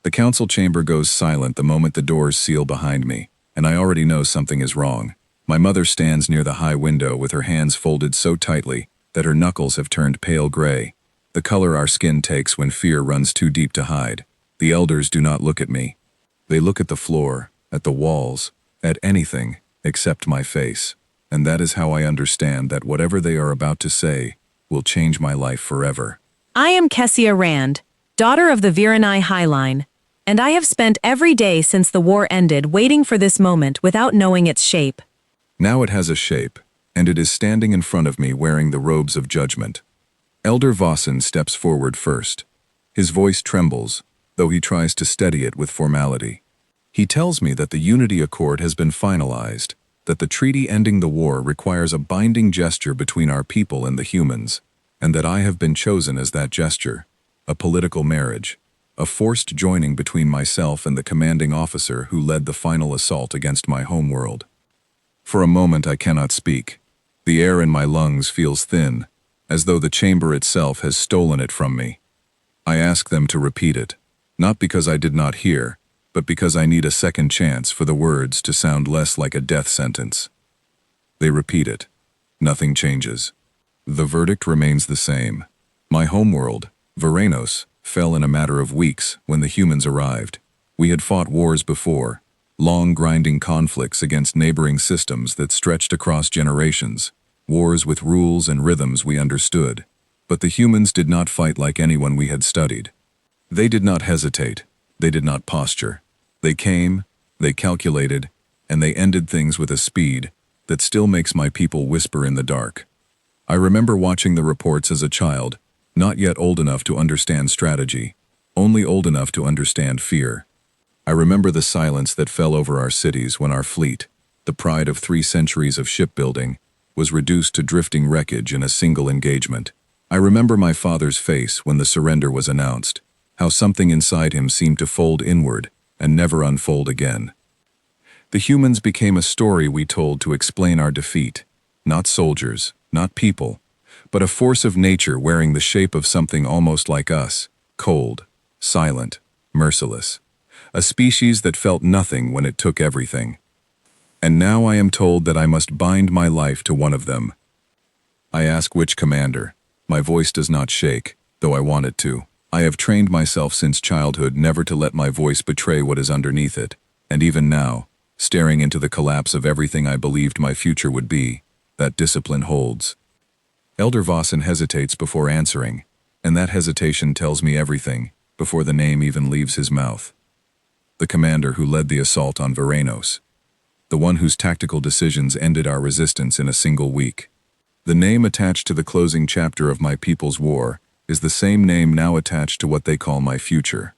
The council chamber goes silent the moment the doors seal behind me, and I already know something is wrong. My mother stands near the high window with her hands folded so tightly that her knuckles have turned pale gray, the color our skin takes when fear runs too deep to hide. The elders do not look at me. They look at the floor, at the walls, at anything except my face. And that is how I understand that whatever they are about to say will change my life forever. I am Kessia Rand, daughter of the Viranai Highline, and I have spent every day since the war ended waiting for this moment without knowing its shape. Now it has a shape, and it is standing in front of me wearing the robes of judgment. Elder Vossen steps forward first. His voice trembles, though he tries to steady it with formality. He tells me that the Unity Accord has been finalized, that the treaty ending the war requires a binding gesture between our people and the humans, and that I have been chosen as that gesture, a political marriage, a forced joining between myself and the commanding officer who led the final assault against my homeworld. For a moment I cannot speak. The air in my lungs feels thin, as though the chamber itself has stolen it from me. I ask them to repeat it, not because I did not hear, but because I need a second chance for the words to sound less like a death sentence. They repeat it. Nothing changes. The verdict remains the same. My homeworld, Veranos, fell in a matter of weeks when the humans arrived. We had fought wars before, long grinding conflicts against neighboring systems that stretched across generations, wars with rules and rhythms we understood. But the humans did not fight like anyone we had studied. They did not hesitate. They did not posture. They came, they calculated, and they ended things with a speed that still makes my people whisper in the dark. I remember watching the reports as a child, not yet old enough to understand strategy, only old enough to understand fear. I remember the silence that fell over our cities when our fleet, the pride of 3 centuries of shipbuilding, was reduced to drifting wreckage in a single engagement. I remember my father's face when the surrender was announced, how something inside him seemed to fold inward and never unfold again. The humans became a story we told to explain our defeat, not soldiers, not people, but a force of nature wearing the shape of something almost like us, cold, silent, merciless, a species that felt nothing when it took everything. And now I am told that I must bind my life to one of them. I ask which commander. My voice does not shake, though I want it to. I have trained myself since childhood never to let my voice betray what is underneath it, and even now, staring into the collapse of everything I believed my future would be, that discipline holds. Elder Vossen hesitates before answering, and that hesitation tells me everything, before the name even leaves his mouth. The commander who led the assault on Veranos. The one whose tactical decisions ended our resistance in a single week. The name attached to the closing chapter of my people's war is the same name now attached to what they call my future.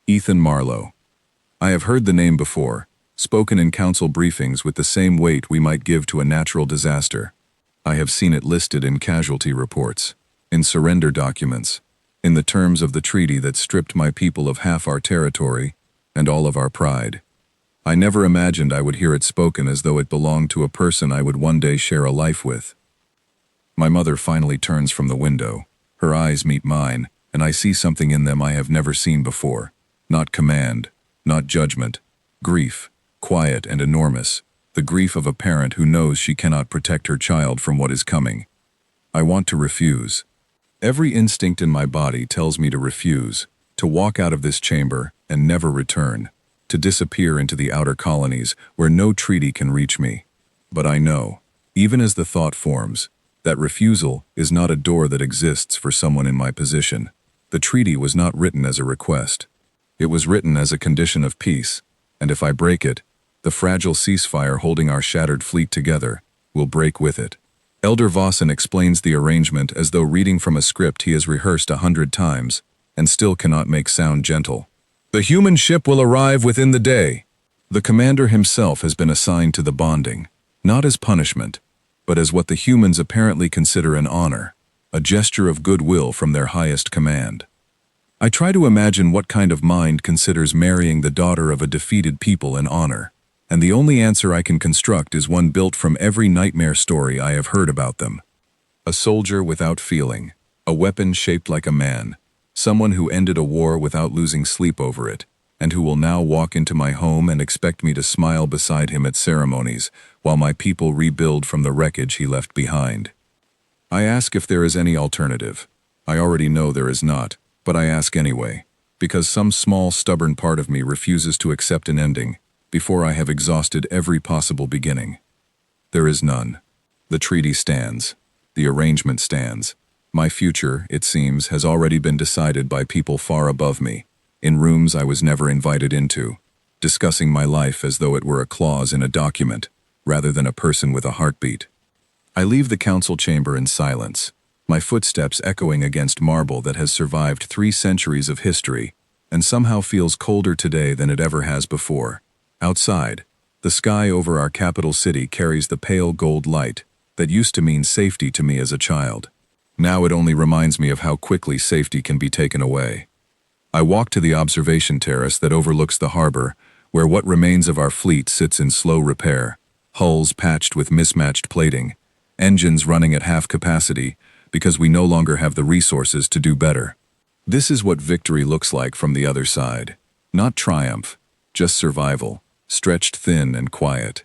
Ethan Marlowe. I have heard the name before, spoken in council briefings with the same weight we might give to a natural disaster. I have seen it listed in casualty reports, in surrender documents, in the terms of the treaty that stripped my people of half our territory and all of our pride. I never imagined I would hear it spoken as though it belonged to a person I would one day share a life with. My mother finally turns from the window. Her eyes meet mine, and I see something in them I have never seen before. Not command, not judgment. Grief, quiet and enormous. The grief of a parent who knows she cannot protect her child from what is coming. I want to refuse. Every instinct in my body tells me to refuse, to walk out of this chamber and never return, to disappear into the outer colonies where no treaty can reach me. But I know, even as the thought forms, that refusal is not a door that exists for someone in my position. The treaty was not written as a request. It was written as a condition of peace, and if I break it, the fragile ceasefire holding our shattered fleet together will break with it. Elder Vossen explains the arrangement as though reading from a script he has rehearsed 100 times and still cannot make sound gentle. The human ship will arrive within the day. The commander himself has been assigned to the bonding, not as punishment, but as what the humans apparently consider an honor, a gesture of goodwill from their highest command. I try to imagine what kind of mind considers marrying the daughter of a defeated people an honor, and the only answer I can construct is one built from every nightmare story I have heard about them. A soldier without feeling, a weapon shaped like a man, someone who ended a war without losing sleep over it, and who will now walk into my home and expect me to smile beside him at ceremonies while my people rebuild from the wreckage he left behind. I ask if there is any alternative. I already know there is not, but I ask anyway, because some small stubborn part of me refuses to accept an ending before I have exhausted every possible beginning. There is none. The treaty stands. The arrangement stands. My future, it seems, has already been decided by people far above me, in rooms I was never invited into, discussing my life as though it were a clause in a document, rather than a person with a heartbeat. I leave the council chamber in silence, my footsteps echoing against marble that has survived 3 centuries of history and somehow feels colder today than it ever has before. Outside, the sky over our capital city carries the pale gold light that used to mean safety to me as a child. Now it only reminds me of how quickly safety can be taken away. I walk to the observation terrace that overlooks the harbor, where what remains of our fleet sits in slow repair, hulls patched with mismatched plating, engines running at half capacity because we no longer have the resources to do better. This is what victory looks like from the other side. Not triumph, just survival, stretched thin and quiet.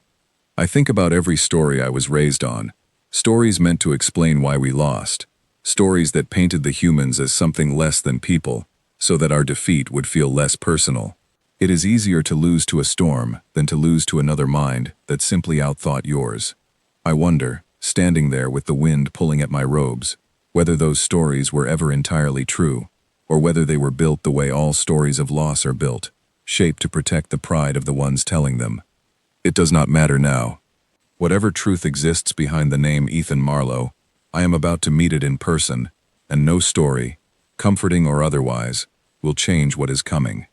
I think about every story I was raised on, stories meant to explain why we lost, stories that painted the humans as something less than people, so that our defeat would feel less personal. It is easier to lose to a storm than to lose to another mind that simply outthought yours. I wonder, standing there with the wind pulling at my robes, whether those stories were ever entirely true, or whether they were built the way all stories of loss are built, shaped to protect the pride of the ones telling them. It does not matter now. Whatever truth exists behind the name Ethan Marlowe, I am about to meet it in person, and no story, comforting or otherwise, will change what is coming.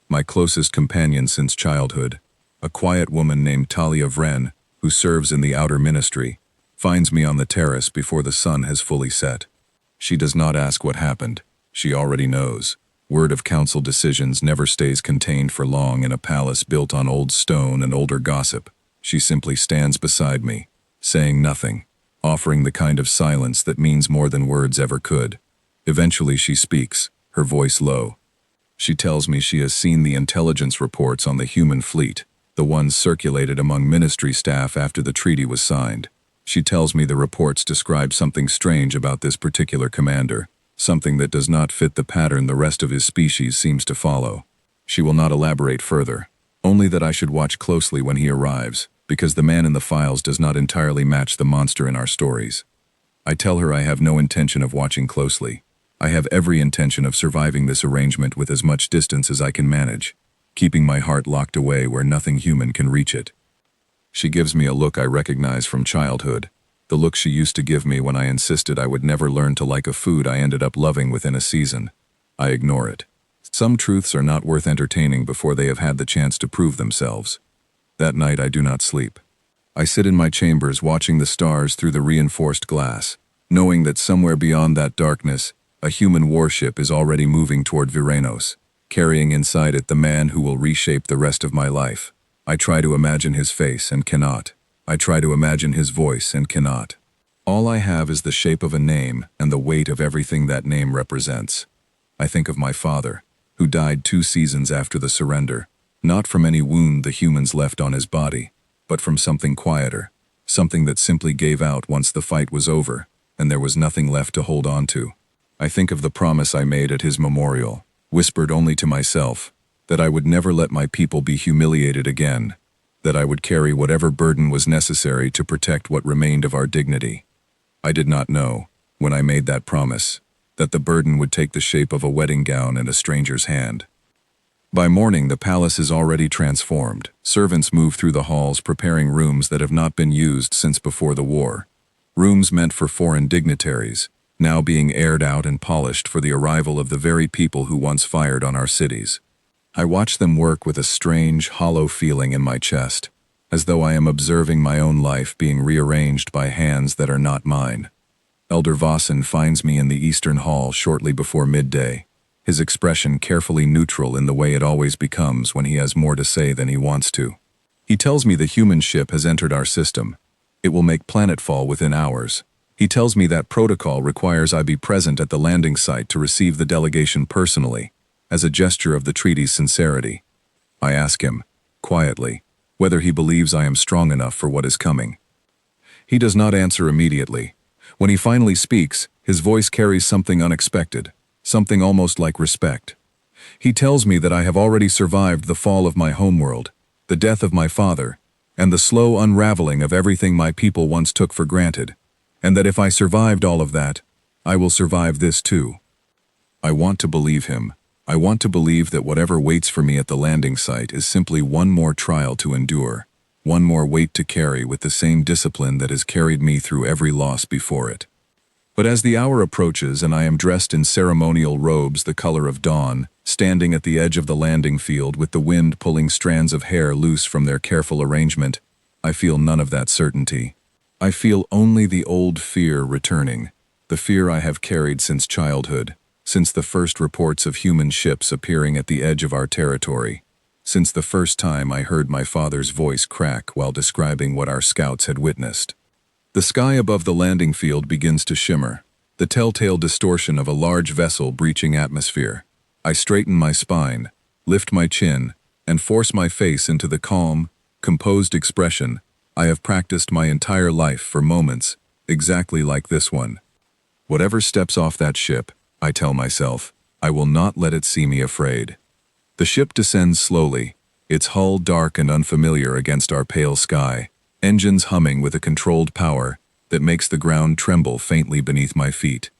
My closest companion since childhood, a quiet woman named Talia Vren, who serves in the outer ministry, finds me on the terrace before the sun has fully set. She does not ask what happened. She already knows. Word of council decisions never stays contained for long in a palace built on old stone and older gossip. She simply stands beside me, saying nothing, offering the kind of silence that means more than words ever could. Eventually she speaks, her voice low. She tells me she has seen the intelligence reports on the human fleet, the ones circulated among ministry staff after the treaty was signed. She tells me the reports describe something strange about this particular commander, something that does not fit the pattern the rest of his species seems to follow. She will not elaborate further, only that I should watch closely when he arrives, because the man in the files does not entirely match the monster in our stories. I tell her I have no intention of watching closely. I have every intention of surviving this arrangement with as much distance as I can manage, keeping my heart locked away where nothing human can reach it. She gives me a look I recognize from childhood, the look she used to give me when I insisted I would never learn to like a food I ended up loving within a season. I ignore it. Some truths are not worth entertaining before they have had the chance to prove themselves. That night I do not sleep. I sit in my chambers watching the stars through the reinforced glass, knowing that somewhere beyond that darkness, a human warship is already moving toward Viranos, carrying inside it the man who will reshape the rest of my life. I try to imagine his face and cannot. I try to imagine his voice and cannot. All I have is the shape of a name and the weight of everything that name represents. I think of my father, who died 2 seasons after the surrender, not from any wound the humans left on his body, but from something quieter, something that simply gave out once the fight was over, and there was nothing left to hold on to. I think of the promise I made at his memorial, whispered only to myself, that I would never let my people be humiliated again, that I would carry whatever burden was necessary to protect what remained of our dignity. I did not know, when I made that promise, that the burden would take the shape of a wedding gown and a stranger's hand. By morning, the palace is already transformed. Servants move through the halls preparing rooms that have not been used since before the war. Rooms meant for foreign dignitaries, now being aired out and polished for the arrival of the very people who once fired on our cities. I watch them work with a strange, hollow feeling in my chest, as though I am observing my own life being rearranged by hands that are not mine. Elder Vossen finds me in the Eastern Hall shortly before midday, his expression carefully neutral in the way it always becomes when he has more to say than he wants to. He tells me the human ship has entered our system. It will make planetfall within hours. He tells me that protocol requires I be present at the landing site to receive the delegation personally, as a gesture of the treaty's sincerity. I ask him, quietly, whether he believes I am strong enough for what is coming. He does not answer immediately. When he finally speaks, his voice carries something unexpected, something almost like respect. He tells me that I have already survived the fall of my homeworld, the death of my father, and the slow unraveling of everything my people once took for granted, and that if I survived all of that, I will survive this too. I want to believe him. I want to believe that whatever waits for me at the landing site is simply one more trial to endure, one more weight to carry with the same discipline that has carried me through every loss before it. But as the hour approaches and I am dressed in ceremonial robes the color of dawn, standing at the edge of the landing field with the wind pulling strands of hair loose from their careful arrangement, I feel none of that certainty. I feel only the old fear returning, the fear I have carried since childhood, since the first reports of human ships appearing at the edge of our territory, since the first time I heard my father's voice crack while describing what our scouts had witnessed. The sky above the landing field begins to shimmer, the telltale distortion of a large vessel breaching atmosphere. I straighten my spine, lift my chin, and force my face into the calm, composed expression I have practiced my entire life for moments exactly like this one. Whatever steps off that ship, I tell myself, I will not let it see me afraid. The ship descends slowly, its hull dark and unfamiliar against our pale sky, engines humming with a controlled power that makes the ground tremble faintly beneath my feet.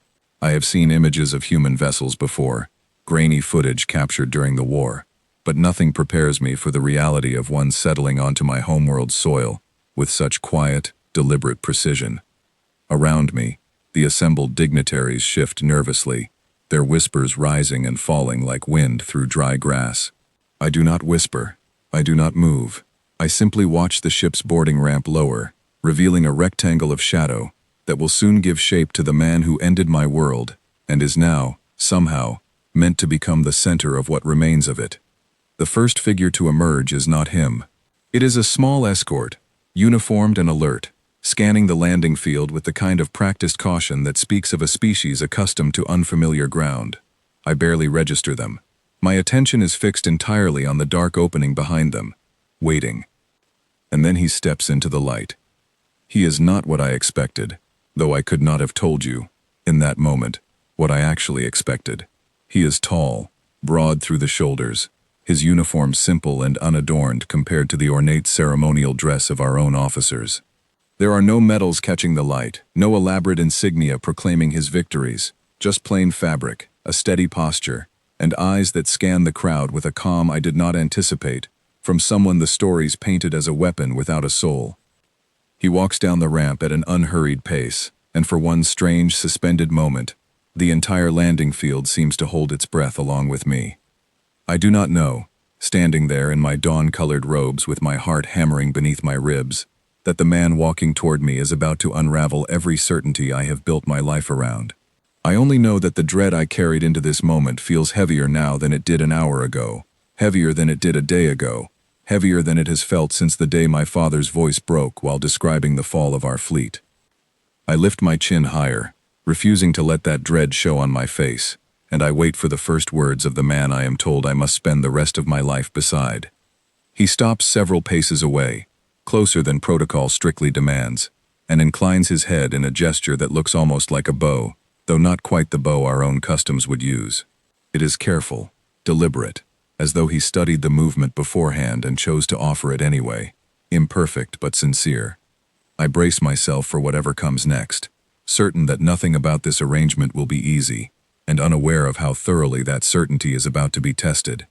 I have seen images of human vessels before, grainy footage captured during the war, but nothing prepares me for the reality of one settling onto my homeworld's soil with such quiet, deliberate precision. Around me, the assembled dignitaries shift nervously, their whispers rising and falling like wind through dry grass. I do not whisper. I do not move. I simply watch the ship's boarding ramp lower, revealing a rectangle of shadow that will soon give shape to the man who ended my world and is now, somehow, meant to become the center of what remains of it. The first figure to emerge is not him. It is a small escort, uniformed and alert, scanning the landing field with the kind of practiced caution that speaks of a species accustomed to unfamiliar ground. I barely register them. My attention is fixed entirely on the dark opening behind them, waiting. And then he steps into the light. He is not what I expected, though I could not have told you, in that moment, what I actually expected. He is tall, broad through the shoulders, his uniform simple and unadorned compared to the ornate ceremonial dress of our own officers. There are no medals catching the light, no elaborate insignia proclaiming his victories, just plain fabric, a steady posture, and eyes that scan the crowd with a calm I did not anticipate, from someone the stories painted as a weapon without a soul. He walks down the ramp at an unhurried pace, and for one strange, suspended moment, the entire landing field seems to hold its breath along with me. I do not know, standing there in my dawn-colored robes with my heart hammering beneath my ribs, that the man walking toward me is about to unravel every certainty I have built my life around. I only know that the dread I carried into this moment feels heavier now than it did an hour ago, heavier than it did a day ago, heavier than it has felt since the day my father's voice broke while describing the fall of our fleet. I lift my chin higher, refusing to let that dread show on my face, and I wait for the first words of the man I am told I must spend the rest of my life beside. He stops several paces away, closer than protocol strictly demands, and inclines his head in a gesture that looks almost like a bow, though not quite the bow our own customs would use. It is careful, deliberate, as though he studied the movement beforehand and chose to offer it anyway, imperfect but sincere. I brace myself for whatever comes next, certain that nothing about this arrangement will be easy, and unaware of how thoroughly that certainty is about to be tested.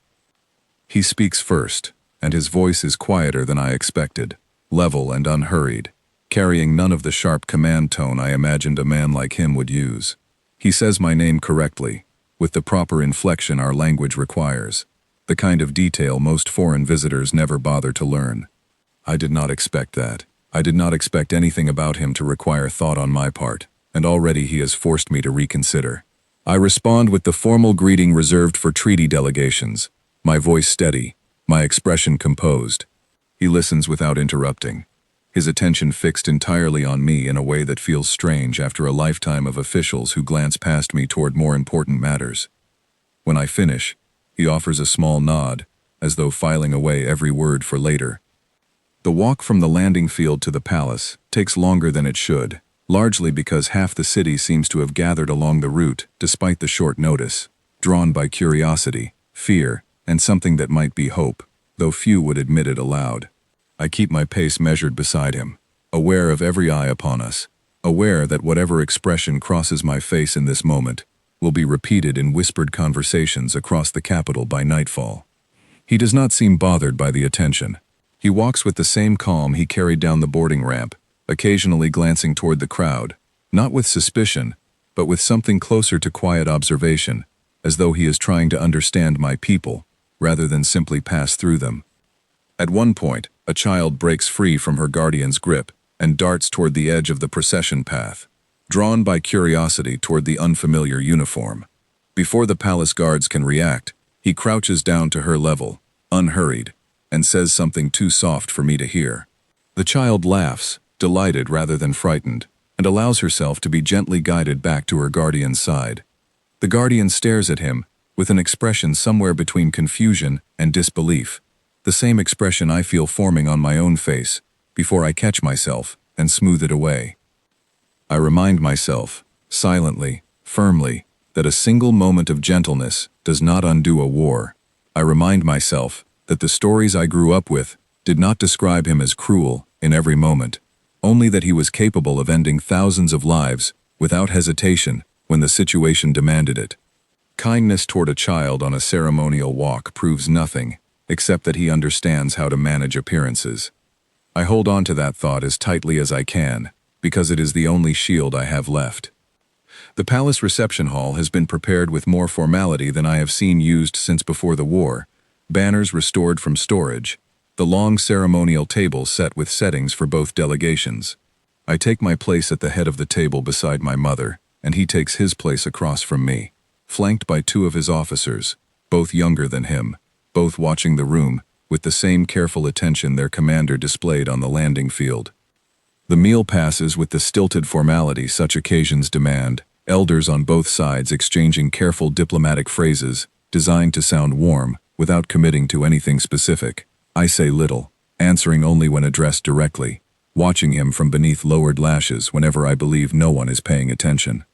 He speaks first, and his voice is quieter than I expected, level and unhurried, carrying none of the sharp command tone I imagined a man like him would use. He says my name correctly, with the proper inflection our language requires, the kind of detail most foreign visitors never bother to learn. I did not expect that. I did not expect anything about him to require thought on my part, and already he has forced me to reconsider. I respond with the formal greeting reserved for treaty delegations, my voice steady, my expression composed. He listens without interrupting, his attention fixed entirely on me in a way that feels strange after a lifetime of officials who glance past me toward more important matters. When I finish, he offers a small nod, as though filing away every word for later. The walk from the landing field to the palace takes longer than it should, largely because half the city seems to have gathered along the route despite the short notice, drawn by curiosity, fear, and something that might be hope, though few would admit it aloud. I keep my pace measured beside him, aware of every eye upon us, aware that whatever expression crosses my face in this moment will be repeated in whispered conversations across the capital by nightfall. He does not seem bothered by the attention. He walks with the same calm he carried down the boarding ramp, occasionally glancing toward the crowd, not with suspicion, but with something closer to quiet observation, as though he is trying to understand my people, rather than simply pass through them. At one point, a child breaks free from her guardian's grip and darts toward the edge of the procession path, drawn by curiosity toward the unfamiliar uniform. Before the palace guards can react, he crouches down to her level, unhurried, and says something too soft for me to hear. The child laughs, delighted rather than frightened, and allows herself to be gently guided back to her guardian's side. The guardian stares at him, with an expression somewhere between confusion and disbelief, the same expression I feel forming on my own face, before I catch myself and smooth it away. I remind myself, silently, firmly, that a single moment of gentleness does not undo a war. I remind myself that the stories I grew up with did not describe him as cruel in every moment, only that he was capable of ending thousands of lives without hesitation when the situation demanded it. Kindness toward a child on a ceremonial walk proves nothing, except that he understands how to manage appearances. I hold on to that thought as tightly as I can, because it is the only shield I have left. The palace reception hall has been prepared with more formality than I have seen used since before the war, banners restored from storage, the long ceremonial table set with settings for both delegations. I take my place at the head of the table beside my mother, and he takes his place across from me, flanked by two of his officers, both younger than him, both watching the room with the same careful attention their commander displayed on the landing field. The meal passes with the stilted formality such occasions demand, elders on both sides exchanging careful diplomatic phrases designed to sound warm without committing to anything specific. I say little, answering only when addressed directly, watching him from beneath lowered lashes whenever I believe no one is paying attention.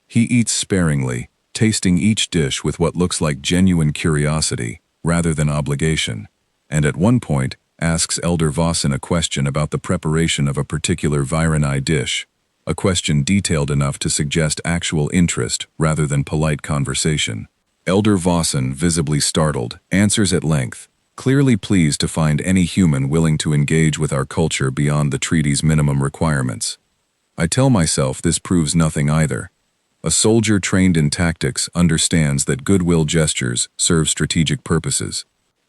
He eats sparingly, tasting each dish with what looks like genuine curiosity rather than obligation, and at one point asks Elder Vossen a question about the preparation of a particular Virani dish, a question detailed enough to suggest actual interest rather than polite conversation. Elder Vossen, visibly startled, answers at length, clearly pleased to find any human willing to engage with our culture beyond the treaty's minimum requirements. I tell myself this proves nothing either. A soldier trained in tactics understands that goodwill gestures serve strategic purposes.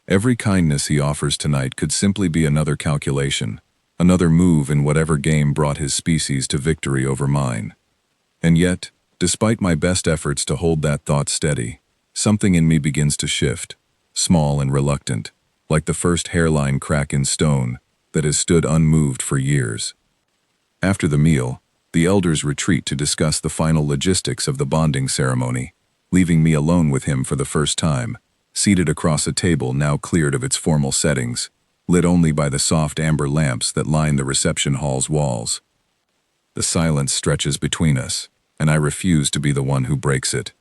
Every kindness he offers tonight could simply be another calculation, another move in whatever game brought his species to victory over mine. And yet, despite my best efforts to hold that thought steady, something in me begins to shift, small and reluctant, like the first hairline crack in stone that has stood unmoved for years. After the meal, the elders retreat to discuss the final logistics of the bonding ceremony, leaving me alone with him for the first time, seated across a table now cleared of its formal settings, lit only by the soft amber lamps that line the reception hall's walls. The silence stretches between us, and I refuse to be the one who breaks it.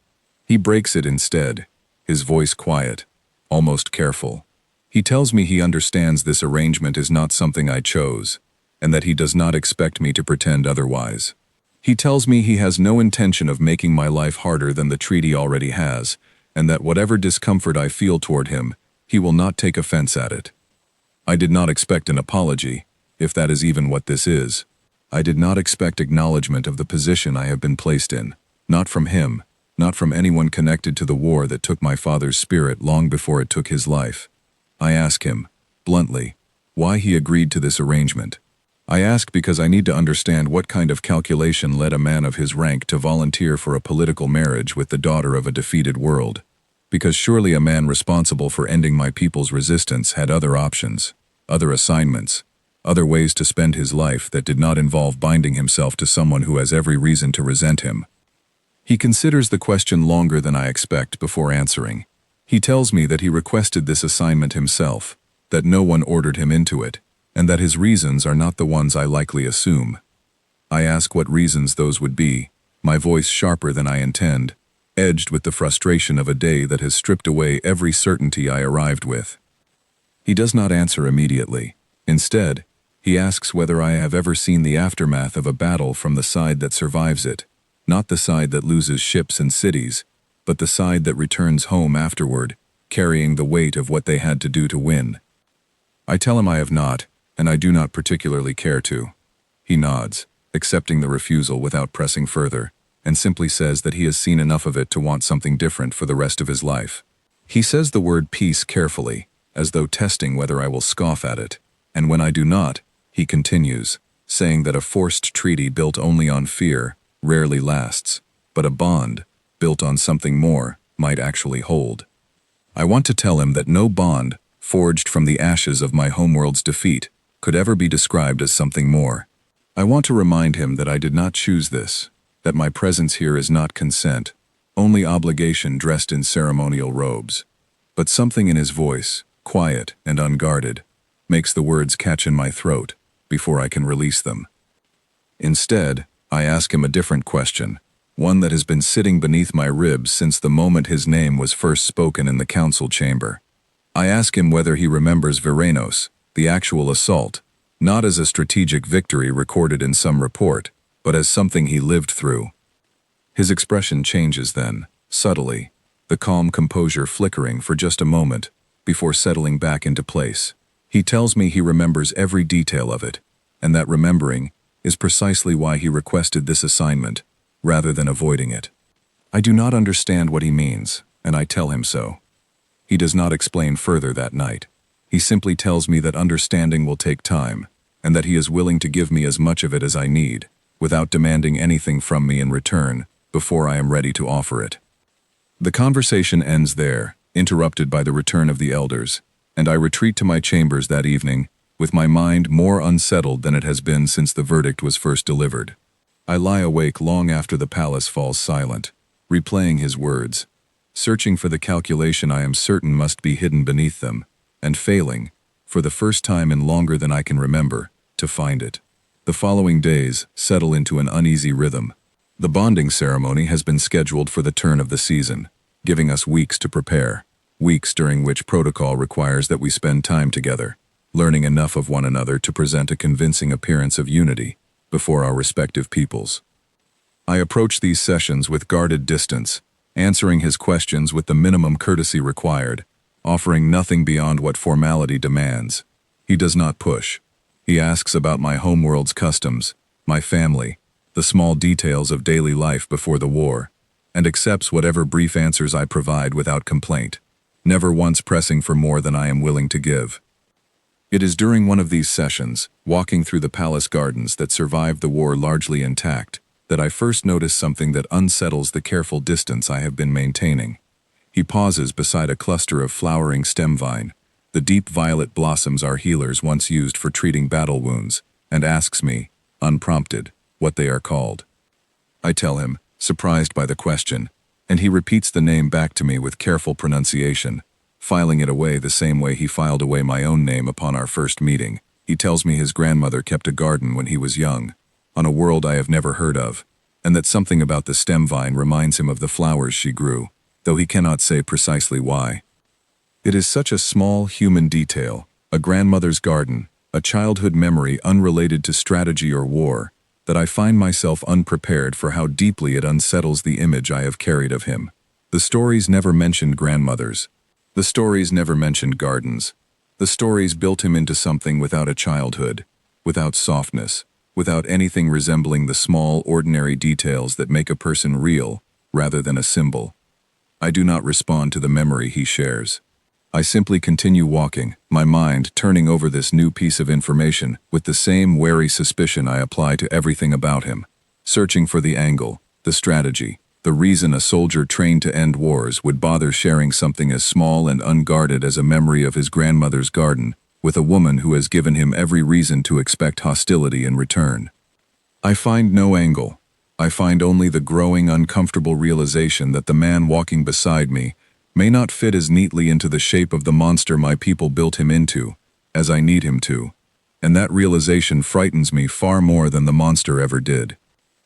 He breaks it instead, his voice quiet, almost careful. He tells me he understands this arrangement is not something I chose, and that he does not expect me to pretend otherwise. He tells me he has no intention of making my life harder than the treaty already has, and that whatever discomfort I feel toward him, he will not take offense at it. I did not expect an apology, if that is even what this is. I did not expect acknowledgement of the position I have been placed in, not from him, not from anyone connected to the war that took my father's spirit long before it took his life. I ask him, bluntly, why he agreed to this arrangement. I ask because I need to understand what kind of calculation led a man of his rank to volunteer for a political marriage with the daughter of a defeated world. Because surely a man responsible for ending my people's resistance had other options, other assignments, other ways to spend his life that did not involve binding himself to someone who has every reason to resent him. He considers the question longer than I expect before answering, He tells me that he requested this assignment himself, that no one ordered him into it, and that his reasons are not the ones I likely assume. I ask what reasons those would be, my voice sharper than I intend, edged with the frustration of a day that has stripped away every certainty I arrived with. He does not answer immediately. Instead, he asks whether I have ever seen the aftermath of a battle from the side that survives it, not the side that loses ships and cities, but the side that returns home afterward, carrying the weight of what they had to do to win. I tell him I have not, and I do not particularly care to. He nods, accepting the refusal without pressing further, and simply says that he has seen enough of it to want something different for the rest of his life. He says the word peace carefully, as though testing whether I will scoff at it, and when I do not, he continues, saying that a forced treaty built only on fear rarely lasts, but a bond, built on something more, might actually hold. I want to tell him that no bond, forged from the ashes of my homeworld's defeat, could ever be described as something more. I want to remind him that I did not choose this, that my presence here is not consent, only obligation dressed in ceremonial robes. But something in his voice, quiet and unguarded, makes the words catch in my throat before I can release them. Instead, I ask him a different question, one that has been sitting beneath my ribs since the moment his name was first spoken in the council chamber. I ask him whether he remembers Veranos, the actual assault, not as a strategic victory recorded in some report, but as something he lived through. His expression changes then, subtly, the calm composure flickering for just a moment before settling back into place. He tells me he remembers every detail of it, and that remembering is precisely why he requested this assignment, rather than avoiding it. I do not understand what he means, and I tell him so. He does not explain further that night. He simply tells me that understanding will take time, and that he is willing to give me as much of it as I need, without demanding anything from me in return, before I am ready to offer it. The conversation ends there, interrupted by the return of the elders, and I retreat to my chambers that evening, with my mind more unsettled than it has been since the verdict was first delivered. I lie awake long after the palace falls silent, replaying his words, searching for the calculation I am certain must be hidden beneath them, and failing, for the first time in longer than I can remember, to find it. The following days settle into an uneasy rhythm. The bonding ceremony has been scheduled for the turn of the season, giving us weeks to prepare, weeks during which protocol requires that we spend time together, learning enough of one another to present a convincing appearance of unity before our respective peoples. I approach these sessions with guarded distance, answering his questions with the minimum courtesy required, offering nothing beyond what formality demands. He does not push. He asks about my homeworld's customs, my family, the small details of daily life before the war, and accepts whatever brief answers I provide without complaint, never once pressing for more than I am willing to give. It is during one of these sessions, walking through the palace gardens that survived the war largely intact, that I first notice something that unsettles the careful distance I have been maintaining. He pauses beside a cluster of flowering stem vine, the deep violet blossoms our healers once used for treating battle wounds, and asks me, unprompted, what they are called. I tell him, surprised by the question, and he repeats the name back to me with careful pronunciation, filing it away the same way he filed away my own name upon our first meeting. He tells me his grandmother kept a garden when he was young, on a world I have never heard of, and that something about the stem vine reminds him of the flowers she grew, though he cannot say precisely why. It is such a small human detail, a grandmother's garden, a childhood memory unrelated to strategy or war, that I find myself unprepared for how deeply it unsettles the image I have carried of him. The stories never mentioned grandmothers. The stories never mentioned gardens. The stories built him into something without a childhood, without softness, without anything resembling the small, ordinary details that make a person real, rather than a symbol. I do not respond to the memory he shares. I simply continue walking, my mind turning over this new piece of information with the same wary suspicion I apply to everything about him, searching for the angle, the strategy, the reason a soldier trained to end wars would bother sharing something as small and unguarded as a memory of his grandmother's garden with a woman who has given him every reason to expect hostility in return. I find no angle. I find only the growing, uncomfortable realization that the man walking beside me may not fit as neatly into the shape of the monster my people built him into, as I need him to, and that realization frightens me far more than the monster ever did.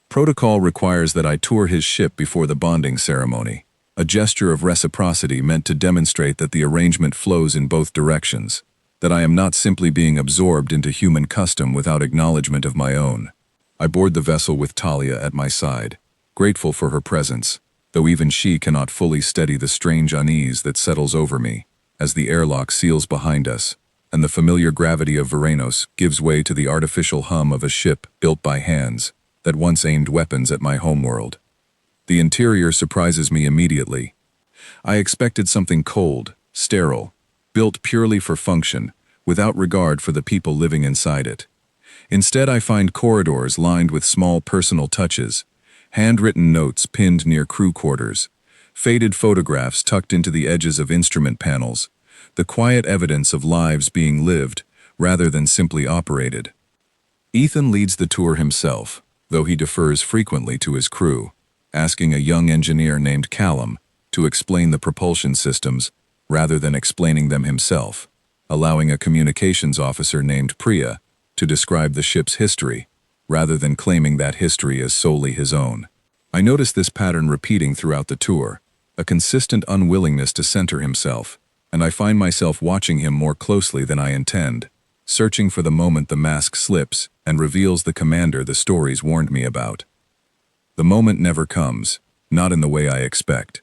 Protocol requires that I tour his ship before the bonding ceremony, a gesture of reciprocity meant to demonstrate that the arrangement flows in both directions, that I am not simply being absorbed into human custom without acknowledgement of my own. I board the vessel with Talia at my side, grateful for her presence, though even she cannot fully steady the strange unease that settles over me as the airlock seals behind us, and the familiar gravity of Veranos gives way to the artificial hum of a ship built by hands that once aimed weapons at my homeworld. The interior surprises me immediately. I expected something cold, sterile, built purely for function, without regard for the people living inside it. Instead, I find corridors lined with small personal touches, handwritten notes pinned near crew quarters, faded photographs tucked into the edges of instrument panels, the quiet evidence of lives being lived rather than simply operated. Ethan leads the tour himself, though he defers frequently to his crew, asking a young engineer named Callum to explain the propulsion systems rather than explaining them himself, allowing a communications officer named Priya to describe the ship's history, rather than claiming that history as solely his own. I notice this pattern repeating throughout the tour, a consistent unwillingness to center himself, and I find myself watching him more closely than I intend, searching for the moment the mask slips and reveals the commander the stories warned me about. The moment never comes, not in the way I expect.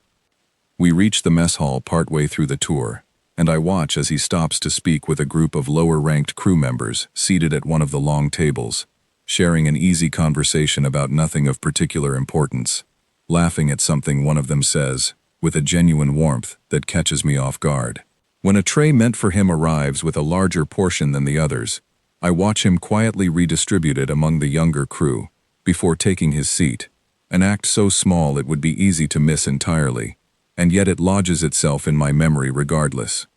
We reach the mess hall partway through the tour, and I watch as he stops to speak with a group of lower-ranked crew members seated at one of the long tables, sharing an easy conversation about nothing of particular importance, laughing at something one of them says, with a genuine warmth that catches me off guard. When a tray meant for him arrives with a larger portion than the others, I watch him quietly redistribute it among the younger crew, before taking his seat, an act so small it would be easy to miss entirely, and yet it lodges itself in my memory regardless.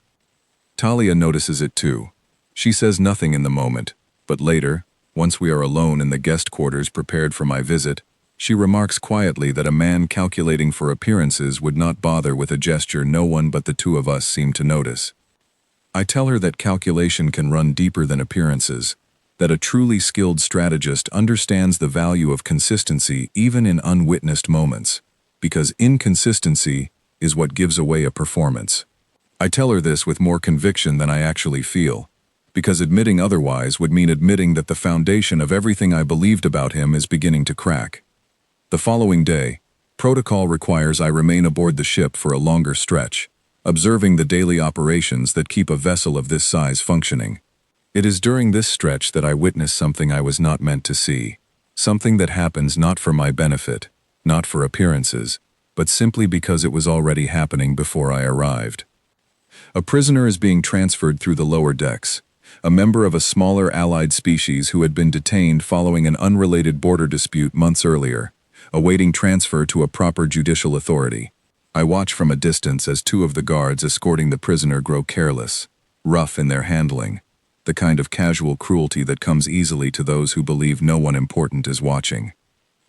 Talia notices it too. She says nothing in the moment, but later, once we are alone in the guest quarters prepared for my visit, she remarks quietly that a man calculating for appearances would not bother with a gesture no one but the two of us seem to notice. I tell her that calculation can run deeper than appearances, that a truly skilled strategist understands the value of consistency even in unwitnessed moments, because inconsistency is what gives away a performance. I tell her this with more conviction than I actually feel, because admitting otherwise would mean admitting that the foundation of everything I believed about him is beginning to crack. The following day, protocol requires I remain aboard the ship for a longer stretch, observing the daily operations that keep a vessel of this size functioning. It is during this stretch that I witness something I was not meant to see, something that happens not for my benefit, not for appearances, but simply because it was already happening before I arrived. A prisoner is being transferred through the lower decks, a member of a smaller allied species who had been detained following an unrelated border dispute months earlier, awaiting transfer to a proper judicial authority. I watch from a distance as two of the guards escorting the prisoner grow careless, rough in their handling, the kind of casual cruelty that comes easily to those who believe no one important is watching.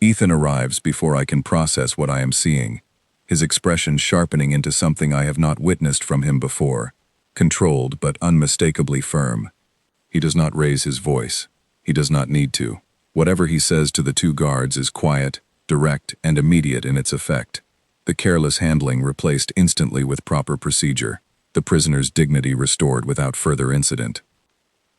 Ethan arrives before I can process what I am seeing, his expression sharpening into something I have not witnessed from him before, controlled but unmistakably firm. He does not raise his voice. He does not need to. Whatever he says to the two guards is quiet, direct, and immediate in its effect. The careless handling replaced instantly with proper procedure, the prisoner's dignity restored without further incident.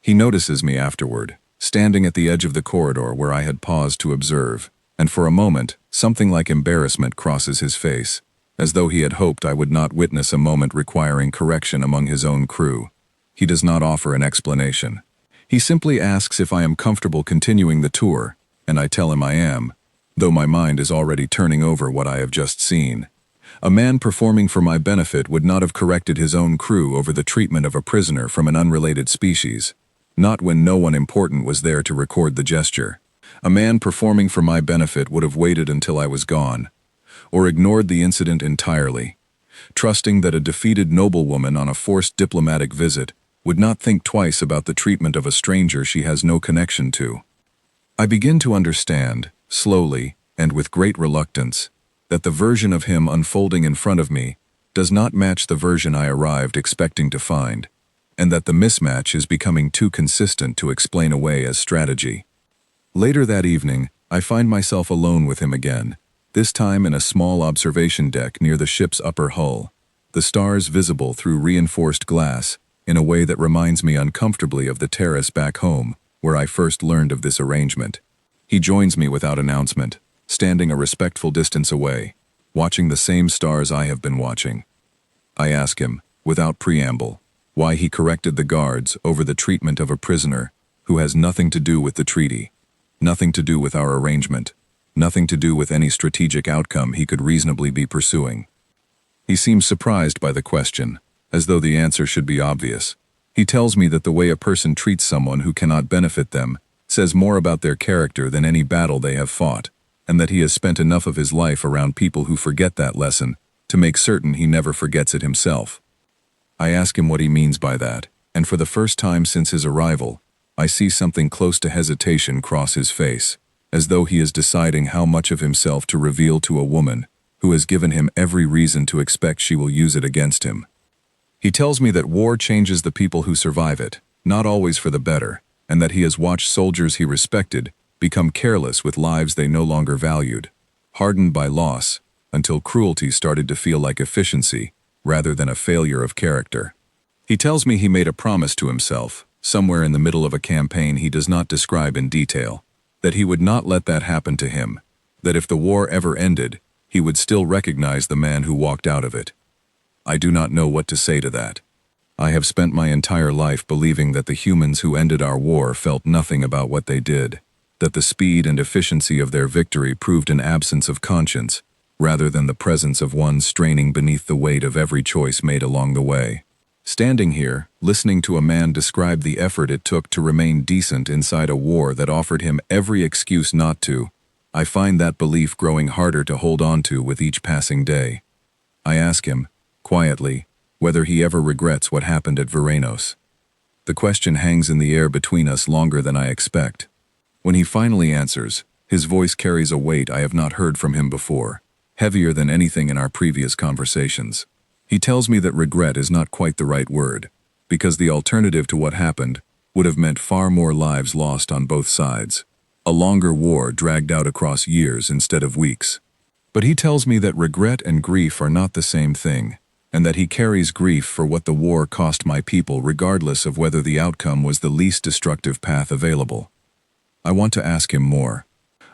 He notices me afterward, standing at the edge of the corridor where I had paused to observe, and for a moment, something like embarrassment crosses his face, as though he had hoped I would not witness a moment requiring correction among his own crew. He does not offer an explanation. He simply asks if I am comfortable continuing the tour, and I tell him I am, though my mind is already turning over what I have just seen. A man performing for my benefit would not have corrected his own crew over the treatment of a prisoner from an unrelated species, not when no one important was there to record the gesture. A man performing for my benefit would have waited until I was gone, or ignored the incident entirely, trusting that a defeated noblewoman on a forced diplomatic visit would not think twice about the treatment of a stranger she has no connection to. I begin to understand, slowly, and with great reluctance, that the version of him unfolding in front of me does not match the version I arrived expecting to find, and that the mismatch is becoming too consistent to explain away as strategy. Later that evening, I find myself alone with him again, this time in a small observation deck near the ship's upper hull, the stars visible through reinforced glass in a way that reminds me uncomfortably of the terrace back home, where I first learned of this arrangement. He joins me without announcement, standing a respectful distance away, watching the same stars I have been watching. I ask him, without preamble, why he corrected the guards over the treatment of a prisoner who has nothing to do with the treaty, nothing to do with our arrangement, nothing to do with any strategic outcome he could reasonably be pursuing. He seems surprised by the question, as though the answer should be obvious. He tells me that the way a person treats someone who cannot benefit them says more about their character than any battle they have fought, and that he has spent enough of his life around people who forget that lesson to make certain he never forgets it himself. I ask him what he means by that, and for the first time since his arrival, I see something close to hesitation cross his face, as though he is deciding how much of himself to reveal to a woman who has given him every reason to expect she will use it against him. He tells me that war changes the people who survive it, not always for the better, and that he has watched soldiers he respected become careless with lives they no longer valued, hardened by loss, until cruelty started to feel like efficiency rather than a failure of character. He tells me he made a promise to himself, somewhere in the middle of a campaign he does not describe in detail, that he would not let that happen to him, that if the war ever ended, he would still recognize the man who walked out of it. I do not know what to say to that. I have spent my entire life believing that the humans who ended our war felt nothing about what they did, that the speed and efficiency of their victory proved an absence of conscience, rather than the presence of one straining beneath the weight of every choice made along the way. Standing here, listening to a man describe the effort it took to remain decent inside a war that offered him every excuse not to, I find that belief growing harder to hold on to with each passing day. I ask him, quietly, whether he ever regrets what happened at Veranos. The question hangs in the air between us longer than I expect. When he finally answers, his voice carries a weight I have not heard from him before, heavier than anything in our previous conversations. He tells me that regret is not quite the right word, because the alternative to what happened would have meant far more lives lost on both sides, a longer war dragged out across years instead of weeks. But he tells me that regret and grief are not the same thing, and that he carries grief for what the war cost my people regardless of whether the outcome was the least destructive path available. I want to ask him more.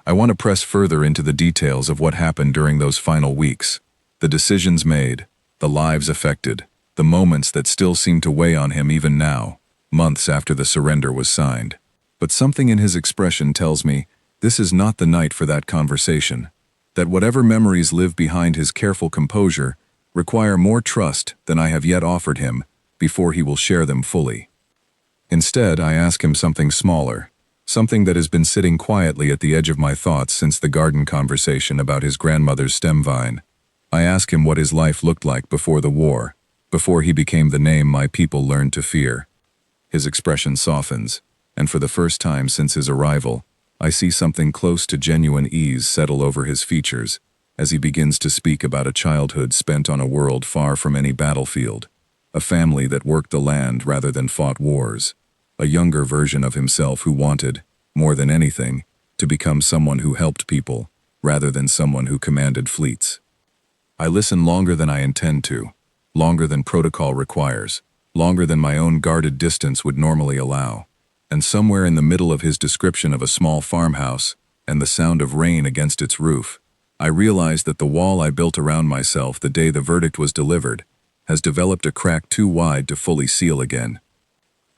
I want to press further into the details of what happened during those final weeks, the decisions made, the lives affected, the moments that still seem to weigh on him even now, months after the surrender was signed. But something in his expression tells me this is not the night for that conversation, that whatever memories live behind his careful composure require more trust than I have yet offered him before he will share them fully. Instead, I ask him something smaller, something that has been sitting quietly at the edge of my thoughts since the garden conversation about his grandmother's stem vine. I ask him what his life looked like before the war, before he became the name my people learned to fear. His expression softens, and for the first time since his arrival, I see something close to genuine ease settle over his features as he begins to speak about a childhood spent on a world far from any battlefield, a family that worked the land rather than fought wars, a younger version of himself who wanted, more than anything, to become someone who helped people, rather than someone who commanded fleets. I listen longer than I intend to, longer than protocol requires, longer than my own guarded distance would normally allow, and somewhere in the middle of his description of a small farmhouse and the sound of rain against its roof, I realize that the wall I built around myself the day the verdict was delivered has developed a crack too wide to fully seal again.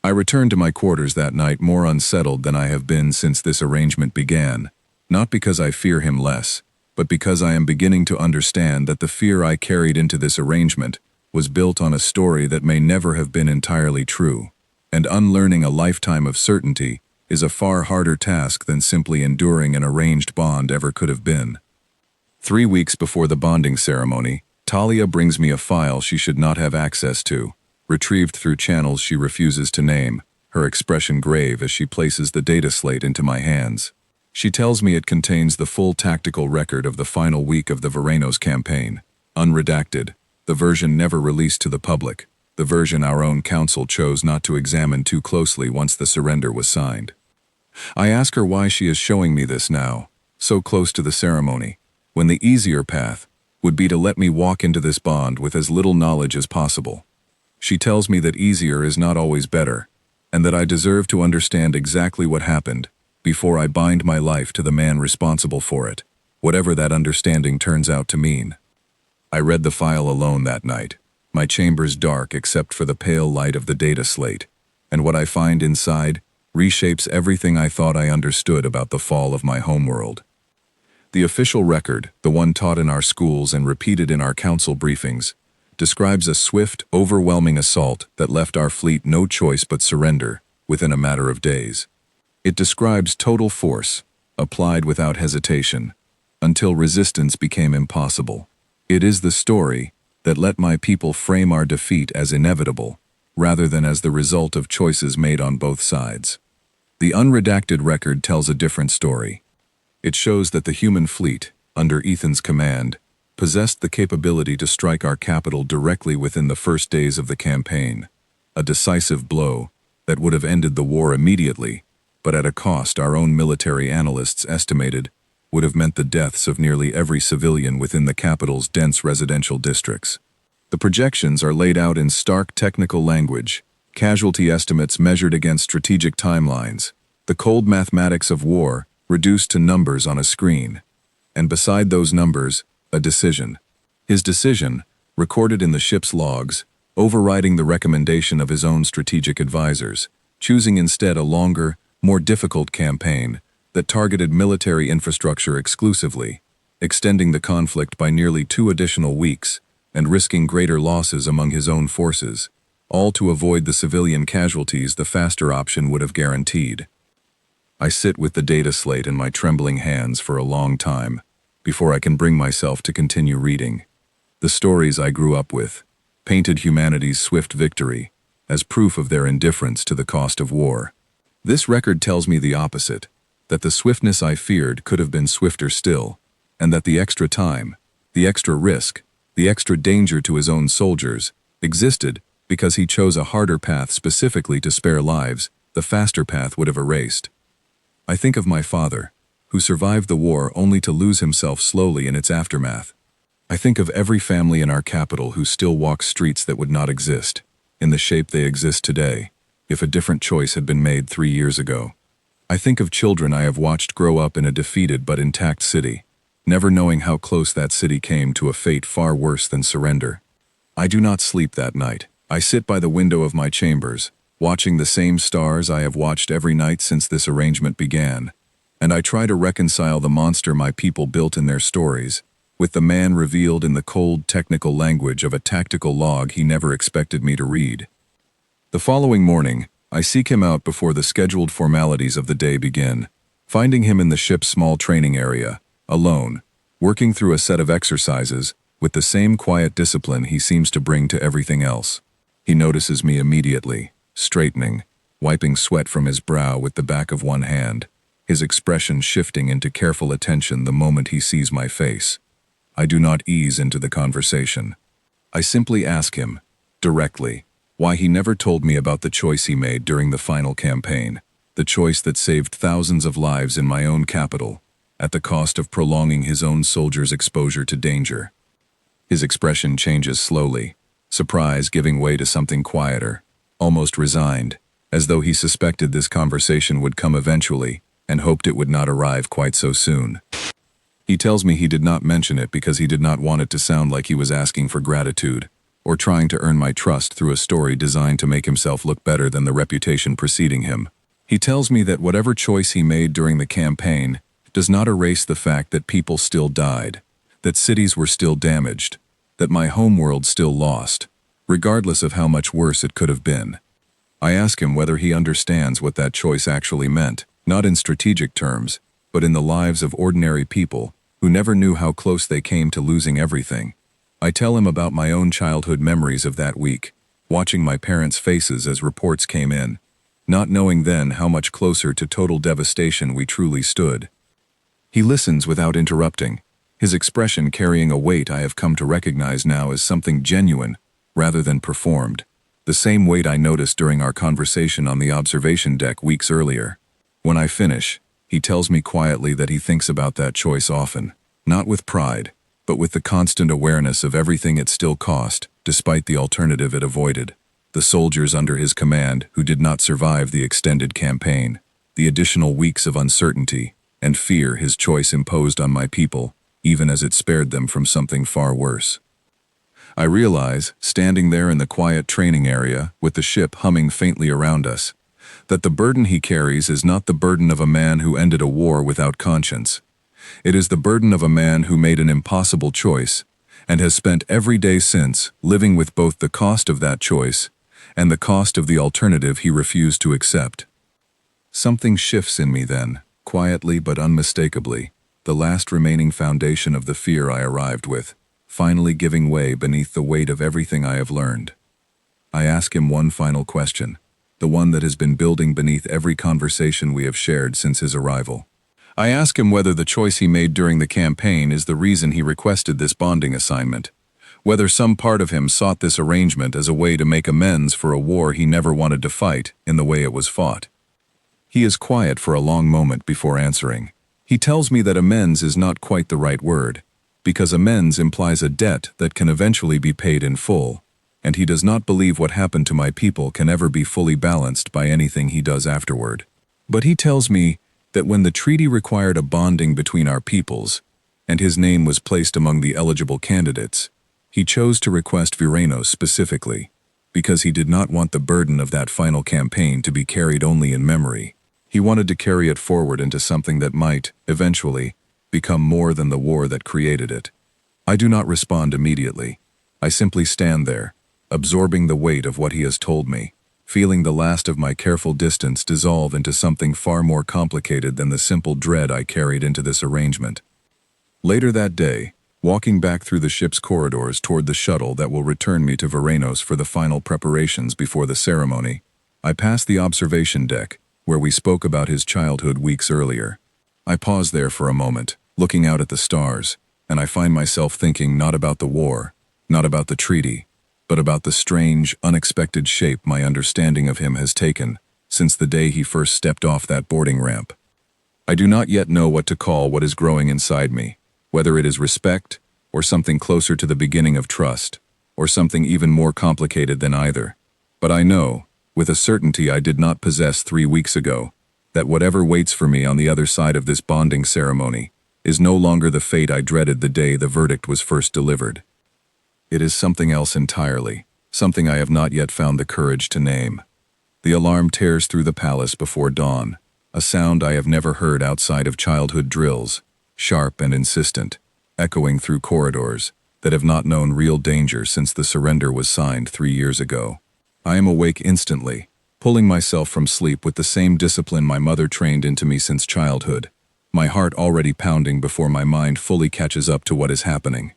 I return to my quarters that night more unsettled than I have been since this arrangement began, not because I fear him less, but because I am beginning to understand that the fear I carried into this arrangement was built on a story that may never have been entirely true, and unlearning a lifetime of certainty is a far harder task than simply enduring an arranged bond ever could have been. 3 weeks before the bonding ceremony, Talia brings me a file she should not have access to, retrieved through channels she refuses to name, her expression grave as she places the data slate into my hands. She tells me it contains the full tactical record of the final week of the Veranos campaign, unredacted, the the version never released to the public, the version our own council chose not to examine too closely once the surrender was signed. I ask her why she is showing me this now, so close to the ceremony, when the easier path would be to let me walk into this bond with as little knowledge as possible. She tells me that easier is not always better, and that I deserve to understand exactly what happened before I bind my life to the man responsible for it, whatever that understanding turns out to mean. I read the file alone that night, my chambers dark except for the pale light of the data slate, and what I find inside reshapes everything I thought I understood about the fall of my homeworld. The official record, the one taught in our schools and repeated in our council briefings, describes a swift, overwhelming assault that left our fleet no choice but surrender within a matter of days. It describes total force, applied without hesitation, until resistance became impossible. It is the story that let my people frame our defeat as inevitable, rather than as the result of choices made on both sides. The unredacted record tells a different story. It shows that the human fleet, under Ethan's command, possessed the capability to strike our capital directly within the first days of the campaign, a decisive blow that would have ended the war immediately, but at a cost our own military analysts estimated would have meant the deaths of nearly every civilian within the capital's dense residential districts. The projections are laid out in stark technical language, casualty estimates measured against strategic timelines, the cold mathematics of war reduced to numbers on a screen, and beside those numbers, a decision. His decision, recorded in the ship's logs, overriding the recommendation of his own strategic advisors, choosing instead a longer, more difficult campaign that targeted military infrastructure exclusively, extending the conflict by nearly 2 additional weeks and risking greater losses among his own forces, all to avoid the civilian casualties the faster option would have guaranteed. I sit with the data slate in my trembling hands for a long time before I can bring myself to continue reading. The stories I grew up with painted humanity's swift victory as proof of their indifference to the cost of war. This record tells me the opposite, that the swiftness I feared could have been swifter still, and that the extra time, the extra risk, the extra danger to his own soldiers existed because he chose a harder path specifically to spare lives the faster path would have erased. I think of my father, who survived the war only to lose himself slowly in its aftermath. I think of every family in our capital who still walks streets that would not exist, in the shape they exist today, if a different choice had been made 3 years ago. I think of children I have watched grow up in a defeated but intact city, never knowing how close that city came to a fate far worse than surrender. I do not sleep that night. I sit by the window of my chambers, watching the same stars I have watched every night since this arrangement began, and I try to reconcile the monster my people built in their stories with the man revealed in the cold technical language of a tactical log he never expected me to read. The following morning, I seek him out before the scheduled formalities of the day begin, finding him in the ship's small training area, alone, working through a set of exercises with the same quiet discipline he seems to bring to everything else. He notices me immediately, straightening, wiping sweat from his brow with the back of one hand, his expression shifting into careful attention the moment he sees my face. I do not ease into the conversation. I simply ask him, directly, why he never told me about the choice he made during the final campaign, the choice that saved thousands of lives in my own capital, at the cost of prolonging his own soldiers' exposure to danger. His expression changes slowly, surprise giving way to something quieter, almost resigned, as though he suspected this conversation would come eventually and hoped it would not arrive quite so soon. He tells me he did not mention it because he did not want it to sound like he was asking for gratitude or trying to earn my trust through a story designed to make himself look better than the reputation preceding him. He tells me that whatever choice he made during the campaign does not erase the fact that people still died, that cities were still damaged, that my homeworld still lost, regardless of how much worse it could have been. I ask him whether he understands what that choice actually meant, not in strategic terms, but in the lives of ordinary people who never knew how close they came to losing everything. I tell him about my own childhood memories of that week, watching my parents' faces as reports came in, not knowing then how much closer to total devastation we truly stood. He listens without interrupting, his expression carrying a weight I have come to recognize now as something genuine rather than performed, the same weight I noticed during our conversation on the observation deck weeks earlier. When I finish, he tells me quietly that he thinks about that choice often, not with pride, but with the constant awareness of everything it still cost, despite the alternative it avoided. The soldiers under his command who did not survive the extended campaign, the additional weeks of uncertainty and fear his choice imposed on my people, even as it spared them from something far worse. I realize, standing there in the quiet training area with the ship humming faintly around us, that the burden he carries is not the burden of a man who ended a war without conscience. It is the burden of a man who made an impossible choice and has spent every day since living with both the cost of that choice and the cost of the alternative he refused to accept. Something shifts in me then, quietly but unmistakably, the last remaining foundation of the fear I arrived with, finally giving way beneath the weight of everything I have learned. I ask him one final question, the one that has been building beneath every conversation we have shared since his arrival. I ask him whether the choice he made during the campaign is the reason he requested this bonding assignment, whether some part of him sought this arrangement as a way to make amends for a war he never wanted to fight in the way it was fought. He is quiet for a long moment before answering. He tells me that amends is not quite the right word, because amends implies a debt that can eventually be paid in full, and he does not believe what happened to my people can ever be fully balanced by anything he does afterward. But he tells me that when the treaty required a bonding between our peoples, and his name was placed among the eligible candidates, he chose to request Viranos specifically, because he did not want the burden of that final campaign to be carried only in memory. He wanted to carry it forward into something that might, eventually, become more than the war that created it. I do not respond immediately. I simply stand there, absorbing the weight of what he has told me, feeling the last of my careful distance dissolve into something far more complicated than the simple dread I carried into this arrangement. Later that day, walking back through the ship's corridors toward the shuttle that will return me to Viranos for the final preparations before the ceremony, I pass the observation deck, where we spoke about his childhood weeks earlier. I pause there for a moment, looking out at the stars, and I find myself thinking not about the war, not about the treaty, but about the strange, unexpected shape my understanding of him has taken since the day he first stepped off that boarding ramp. I do not yet know what to call what is growing inside me, whether it is respect, or something closer to the beginning of trust, or something even more complicated than either. But I know, with a certainty I did not possess 3 weeks ago, that whatever waits for me on the other side of this bonding ceremony is no longer the fate I dreaded the day the verdict was first delivered. It is something else entirely, something I have not yet found the courage to name. The alarm tears through the palace before dawn, a sound I have never heard outside of childhood drills, sharp and insistent, echoing through corridors that have not known real danger since the surrender was signed 3 years ago. I am awake instantly, pulling myself from sleep with the same discipline my mother trained into me since childhood, my heart already pounding before my mind fully catches up to what is happening.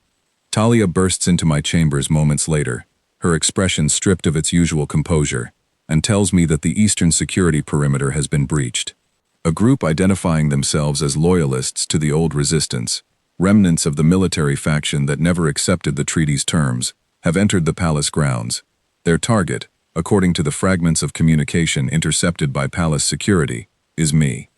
Talia bursts into my chambers moments later, her expression stripped of its usual composure, and tells me that the eastern security perimeter has been breached. A group identifying themselves as loyalists to the old resistance, remnants of the military faction that never accepted the treaty's terms, have entered the palace grounds. Their target, according to the fragments of communication intercepted by palace security, is me.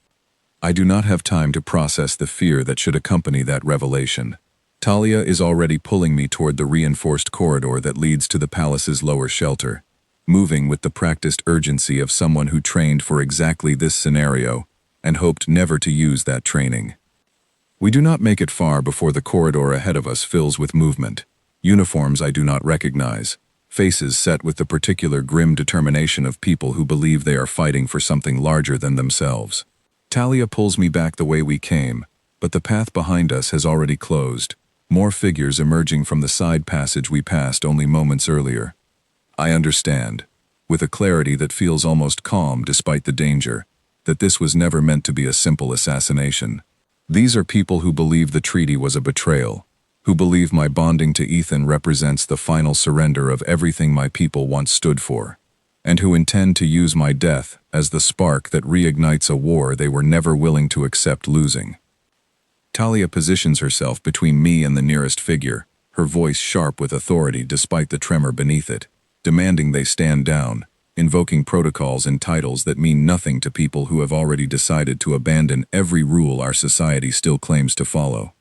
I do not have time to process the fear that should accompany that revelation. Talia is already pulling me toward the reinforced corridor that leads to the palace's lower shelter, moving with the practiced urgency of someone who trained for exactly this scenario and hoped never to use that training. We do not make it far before the corridor ahead of us fills with movement, uniforms I do not recognize, faces set with the particular grim determination of people who believe they are fighting for something larger than themselves. Talia pulls me back the way we came, but the path behind us has already closed, more figures emerging from the side passage we passed only moments earlier. I understand, with a clarity that feels almost calm despite the danger, that this was never meant to be a simple assassination. These are people who believe the treaty was a betrayal, who believe my bonding to Ethan represents the final surrender of everything my people once stood for, and who intend to use my death as the spark that reignites a war they were never willing to accept losing. Talia positions herself between me and the nearest figure, her voice sharp with authority despite the tremor beneath it, demanding they stand down, invoking protocols and titles that mean nothing to people who have already decided to abandon every rule our society still claims to follow.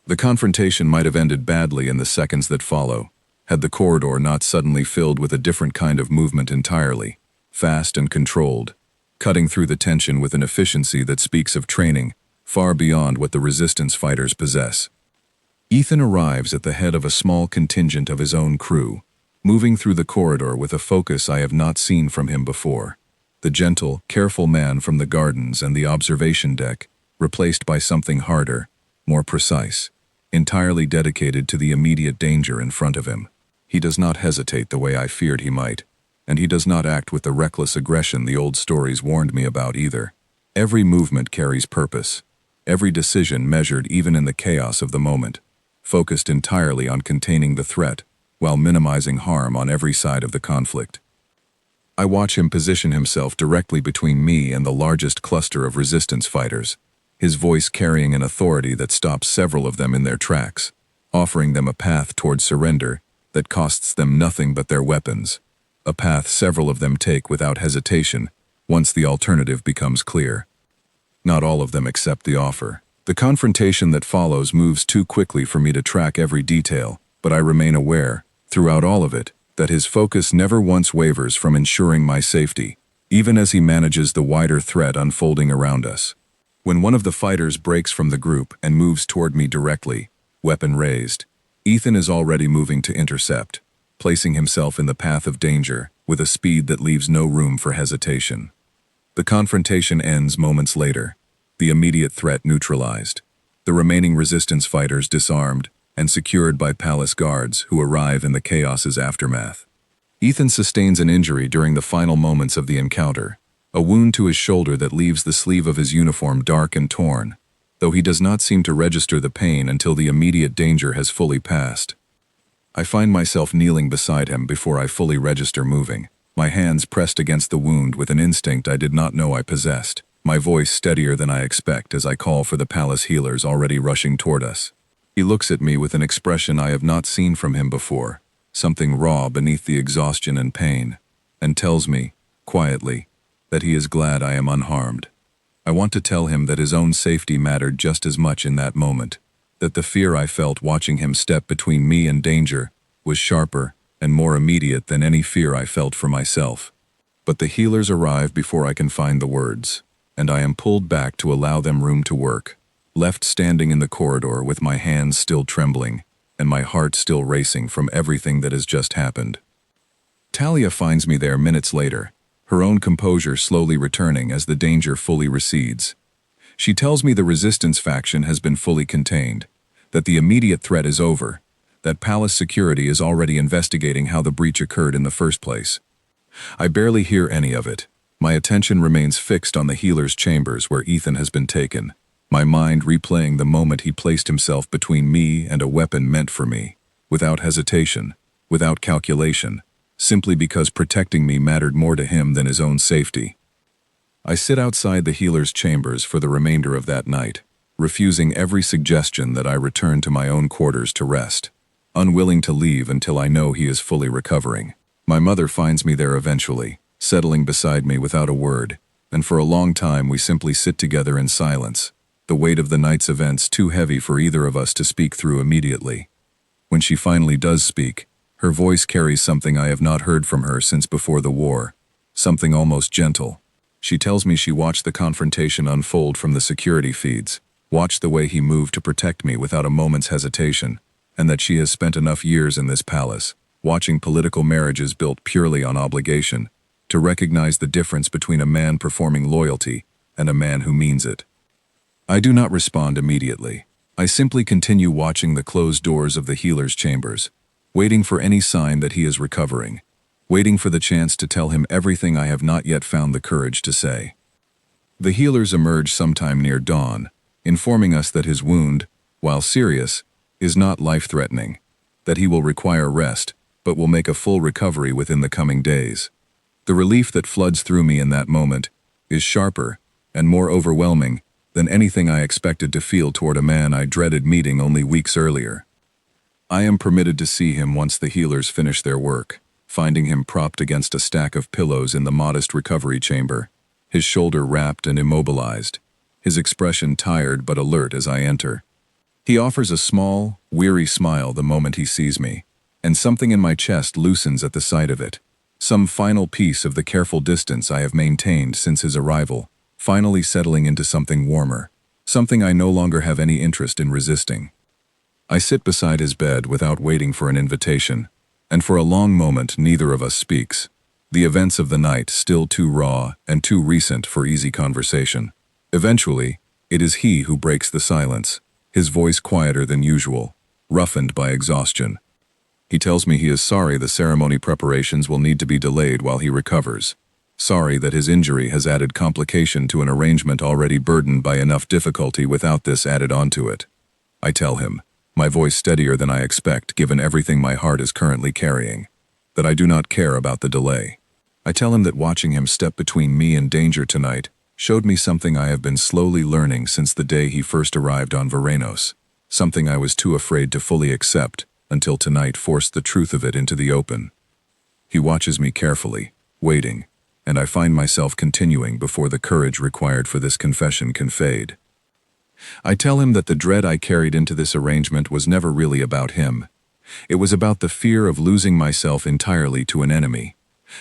The confrontation might have ended badly in the seconds that follow, had the corridor not suddenly filled with a different kind of movement entirely, fast and controlled, cutting through the tension with an efficiency that speaks of training far beyond what the resistance fighters possess. Ethan arrives at the head of a small contingent of his own crew, moving through the corridor with a focus I have not seen from him before. The gentle, careful man from the gardens and the observation deck, replaced by something harder, more precise, entirely dedicated to the immediate danger in front of him. He does not hesitate the way I feared he might, and he does not act with the reckless aggression the old stories warned me about either. Every movement carries purpose, every decision measured even in the chaos of the moment, focused entirely on containing the threat while minimizing harm on every side of the conflict. I watch him position himself directly between me and the largest cluster of resistance fighters, his voice carrying an authority that stops several of them in their tracks, offering them a path toward surrender that costs them nothing but their weapons, a path several of them take without hesitation once the alternative becomes clear. Not all of them accept the offer. The confrontation that follows moves too quickly for me to track every detail, but I remain aware, throughout all of it, that his focus never once wavers from ensuring my safety, even as he manages the wider threat unfolding around us. When one of the fighters breaks from the group and moves toward me directly, weapon raised, Ethan is already moving to intercept, placing himself in the path of danger with a speed that leaves no room for hesitation. The confrontation ends moments later, the immediate threat neutralized, the remaining resistance fighters disarmed and secured by palace guards who arrive in the chaos's aftermath. Ethan sustains an injury during the final moments of the encounter, a wound to his shoulder that leaves the sleeve of his uniform dark and torn, though he does not seem to register the pain until the immediate danger has fully passed. I find myself kneeling beside him before I fully register moving, my hands pressed against the wound with an instinct I did not know I possessed, my voice steadier than I expect as I call for the palace healers already rushing toward us. He looks at me with an expression I have not seen from him before, something raw beneath the exhaustion and pain, and tells me, quietly, that he is glad I am unharmed. I want to tell him that his own safety mattered just as much in that moment, that the fear I felt watching him step between me and danger was sharper and more immediate than any fear I felt for myself. But the healers arrive before I can find the words, and I am pulled back to allow them room to work, left standing in the corridor with my hands still trembling and my heart still racing from everything that has just happened. Talia finds me there minutes later, her own composure slowly returning as the danger fully recedes. She tells me the resistance faction has been fully contained, that the immediate threat is over, that palace security is already investigating how the breach occurred in the first place. I barely hear any of it. My attention remains fixed on the healer's chambers where Ethan has been taken, my mind replaying the moment he placed himself between me and a weapon meant for me, without hesitation, without calculation, simply because protecting me mattered more to him than his own safety. I sit outside the healer's chambers for the remainder of that night, refusing every suggestion that I return to my own quarters to rest, unwilling to leave until I know he is fully recovering. My mother finds me there eventually, settling beside me without a word, and for a long time we simply sit together in silence, the weight of the night's events too heavy for either of us to speak through immediately. When she finally does speak, her voice carries something I have not heard from her since before the war, something almost gentle. She tells me she watched the confrontation unfold from the security feeds, watched the way he moved to protect me without a moment's hesitation, and that she has spent enough years in this palace, watching political marriages built purely on obligation, to recognize the difference between a man performing loyalty and a man who means it. I do not respond immediately. I simply continue watching the closed doors of the healer's chambers, waiting for any sign that he is recovering, waiting for the chance to tell him everything I have not yet found the courage to say. The healers emerge sometime near dawn, informing us that his wound, while serious, is not life-threatening, that he will require rest, but will make a full recovery within the coming days. The relief that floods through me in that moment is sharper and more overwhelming than anything I expected to feel toward a man I dreaded meeting only weeks earlier. I am permitted to see him once the healers finish their work, finding him propped against a stack of pillows in the modest recovery chamber, his shoulder wrapped and immobilized, his expression tired but alert as I enter. He offers a small, weary smile the moment he sees me, and something in my chest loosens at the sight of it. Some final piece of the careful distance I have maintained since his arrival, finally settling into something warmer, something I no longer have any interest in resisting. I sit beside his bed without waiting for an invitation, and for a long moment neither of us speaks, the events of the night still too raw and too recent for easy conversation. Eventually, it is he who breaks the silence, his voice quieter than usual, roughened by exhaustion. He tells me he is sorry the ceremony preparations will need to be delayed while he recovers. Sorry that his injury has added complication to an arrangement already burdened by enough difficulty without this added onto it. I tell him, my voice steadier than I expect given everything my heart is currently carrying, that I do not care about the delay. I tell him that watching him step between me and danger tonight showed me something I have been slowly learning since the day he first arrived on Veranos, something I was too afraid to fully accept until tonight forced the truth of it into the open. He watches me carefully, waiting, and I find myself continuing before the courage required for this confession can fade. I tell him that the dread I carried into this arrangement was never really about him. It was about the fear of losing myself entirely to an enemy,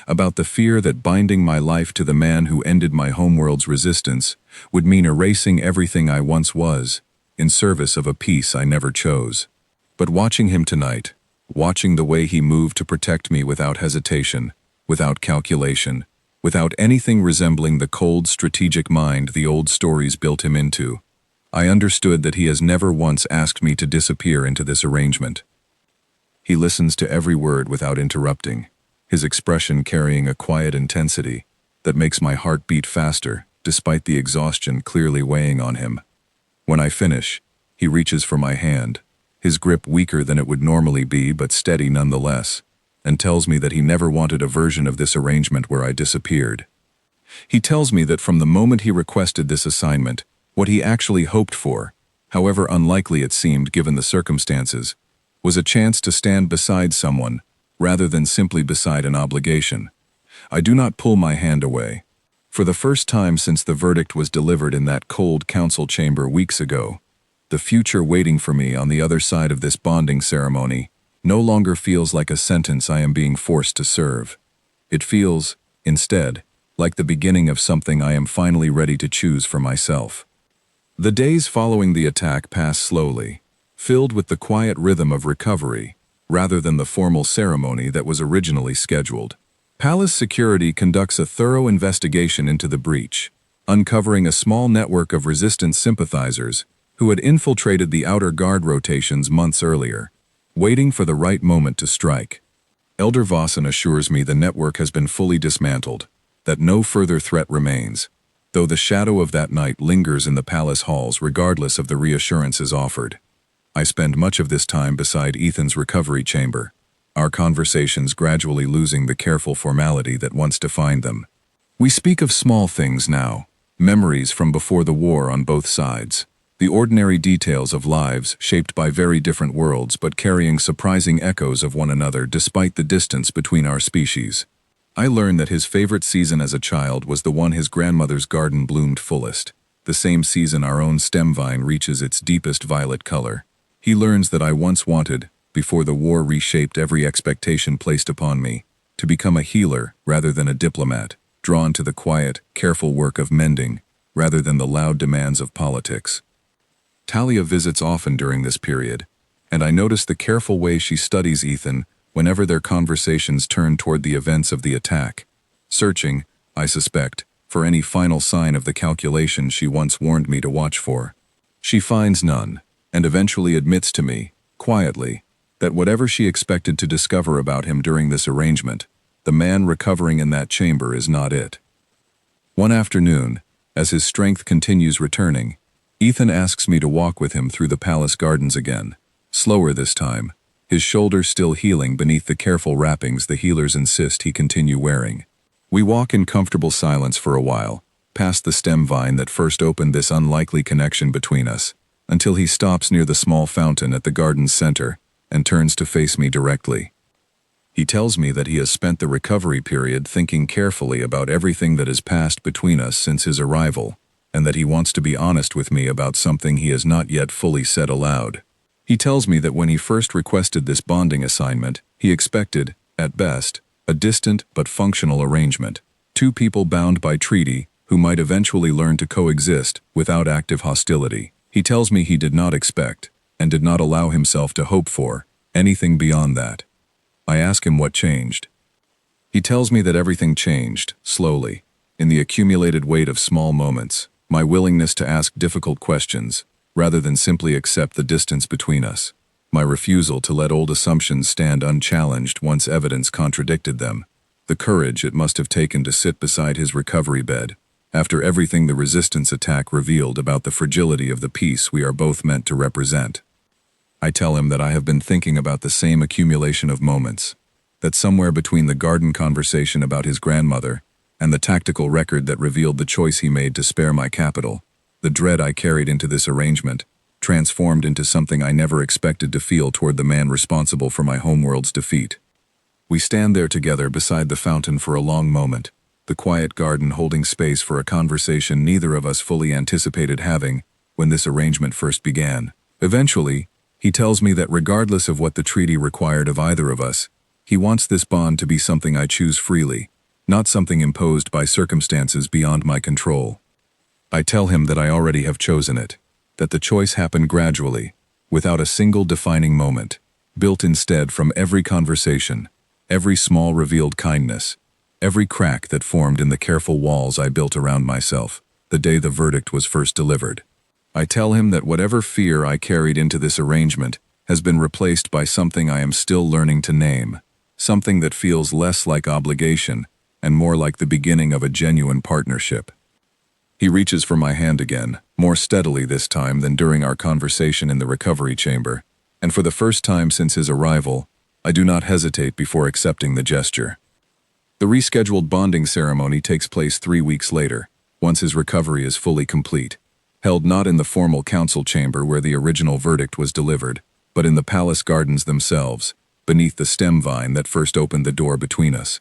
about the fear that binding my life to the man who ended my homeworld's resistance would mean erasing everything I once was, in service of a peace I never chose. But watching him tonight, watching the way he moved to protect me without hesitation, without calculation, without anything resembling the cold strategic mind the old stories built him into, I understood that he has never once asked me to disappear into this arrangement. He listens to every word without interrupting, his expression carrying a quiet intensity that makes my heart beat faster, despite the exhaustion clearly weighing on him. When I finish, he reaches for my hand, his grip weaker than it would normally be but steady nonetheless, and tells me that he never wanted a version of this arrangement where I disappeared. He tells me that from the moment he requested this assignment, what he actually hoped for, however unlikely it seemed given the circumstances, was a chance to stand beside someone, rather than simply beside an obligation. I do not pull my hand away. For the first time since the verdict was delivered in that cold council chamber weeks ago, the future waiting for me on the other side of this bonding ceremony no longer feels like a sentence I am being forced to serve. It feels, instead, like the beginning of something I am finally ready to choose for myself. The days following the attack pass slowly, filled with the quiet rhythm of recovery, rather than the formal ceremony that was originally scheduled. Palace security conducts a thorough investigation into the breach, uncovering a small network of resistance sympathizers who had infiltrated the outer guard rotations months earlier, waiting for the right moment to strike. Elder Vossen assures me the network has been fully dismantled, that no further threat remains, though the shadow of that night lingers in the palace halls regardless of the reassurances offered. I spend much of this time beside Ethan's recovery chamber, our conversations gradually losing the careful formality that once defined them. We speak of small things now, memories from before the war on both sides, the ordinary details of lives shaped by very different worlds but carrying surprising echoes of one another despite the distance between our species. I learn that his favorite season as a child was the one his grandmother's garden bloomed fullest, the same season our own stem vine reaches its deepest violet color. He learns that I once wanted, before the war reshaped every expectation placed upon me, to become a healer rather than a diplomat, drawn to the quiet, careful work of mending rather than the loud demands of politics. Talia visits often during this period, and I notice the careful way she studies Ethan whenever their conversations turn toward the events of the attack, searching, I suspect, for any final sign of the calculation she once warned me to watch for. She finds none, and eventually admits to me, quietly, that whatever she expected to discover about him during this arrangement, the man recovering in that chamber is not it. One afternoon, as his strength continues returning, Ethan asks me to walk with him through the palace gardens again, slower this time, his shoulders still healing beneath the careful wrappings the healers insist he continue wearing. We walk in comfortable silence for a while, past the stem vine that first opened this unlikely connection between us, until he stops near the small fountain at the garden's center and turns to face me directly. He tells me that he has spent the recovery period thinking carefully about everything that has passed between us since his arrival, and that he wants to be honest with me about something he has not yet fully said aloud. He tells me that when he first requested this bonding assignment, he expected, at best, a distant but functional arrangement, two people bound by treaty who might eventually learn to coexist without active hostility. He tells me he did not expect, and did not allow himself to hope for, anything beyond that. I ask him what changed. He tells me that everything changed, slowly, in the accumulated weight of small moments, my willingness to ask difficult questions, rather than simply accept the distance between us, my refusal to let old assumptions stand unchallenged once evidence contradicted them, the courage it must have taken to sit beside his recovery bed, after everything the resistance attack revealed about the fragility of the peace we are both meant to represent. I tell him that I have been thinking about the same accumulation of moments, that somewhere between the garden conversation about his grandmother and the tactical record that revealed the choice he made to spare my capital, the dread I carried into this arrangement transformed into something I never expected to feel toward the man responsible for my homeworld's defeat. We stand there together beside the fountain for a long moment, the quiet garden holding space for a conversation neither of us fully anticipated having when this arrangement first began. Eventually, he tells me that regardless of what the treaty required of either of us, he wants this bond to be something I choose freely, not something imposed by circumstances beyond my control. I tell him that I already have chosen it, that the choice happened gradually, without a single defining moment, built instead from every conversation, every small revealed kindness, every crack that formed in the careful walls I built around myself the day the verdict was first delivered. I tell him that whatever fear I carried into this arrangement has been replaced by something I am still learning to name, something that feels less like obligation and more like the beginning of a genuine partnership. He reaches for my hand again, more steadily this time than during our conversation in the recovery chamber, and for the first time since his arrival, I do not hesitate before accepting the gesture. The rescheduled bonding ceremony takes place 3 weeks later, once his recovery is fully complete, held not in the formal council chamber where the original verdict was delivered, but in the palace gardens themselves, beneath the stem vine that first opened the door between us.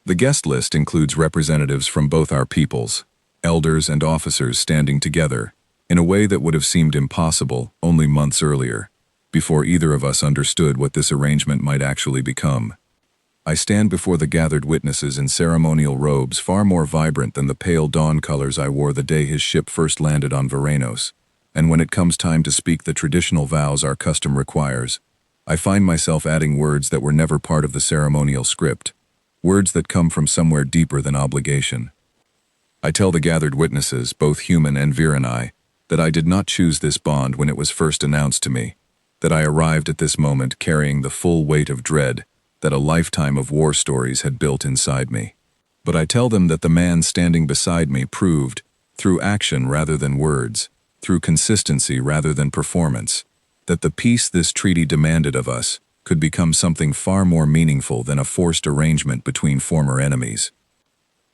The guest list includes representatives from both our peoples, elders and officers standing together, in a way that would have seemed impossible only months earlier, before either of us understood what this arrangement might actually become. I stand before the gathered witnesses in ceremonial robes far more vibrant than the pale dawn colors I wore the day his ship first landed on Veranos, and when it comes time to speak the traditional vows our custom requires, I find myself adding words that were never part of the ceremonial script, words that come from somewhere deeper than obligation. I tell the gathered witnesses, both human and Virani, that I did not choose this bond when it was first announced to me, that I arrived at this moment carrying the full weight of dread that a lifetime of war stories had built inside me. But I tell them that the man standing beside me proved, through action rather than words, through consistency rather than performance, that the peace this treaty demanded of us could become something far more meaningful than a forced arrangement between former enemies.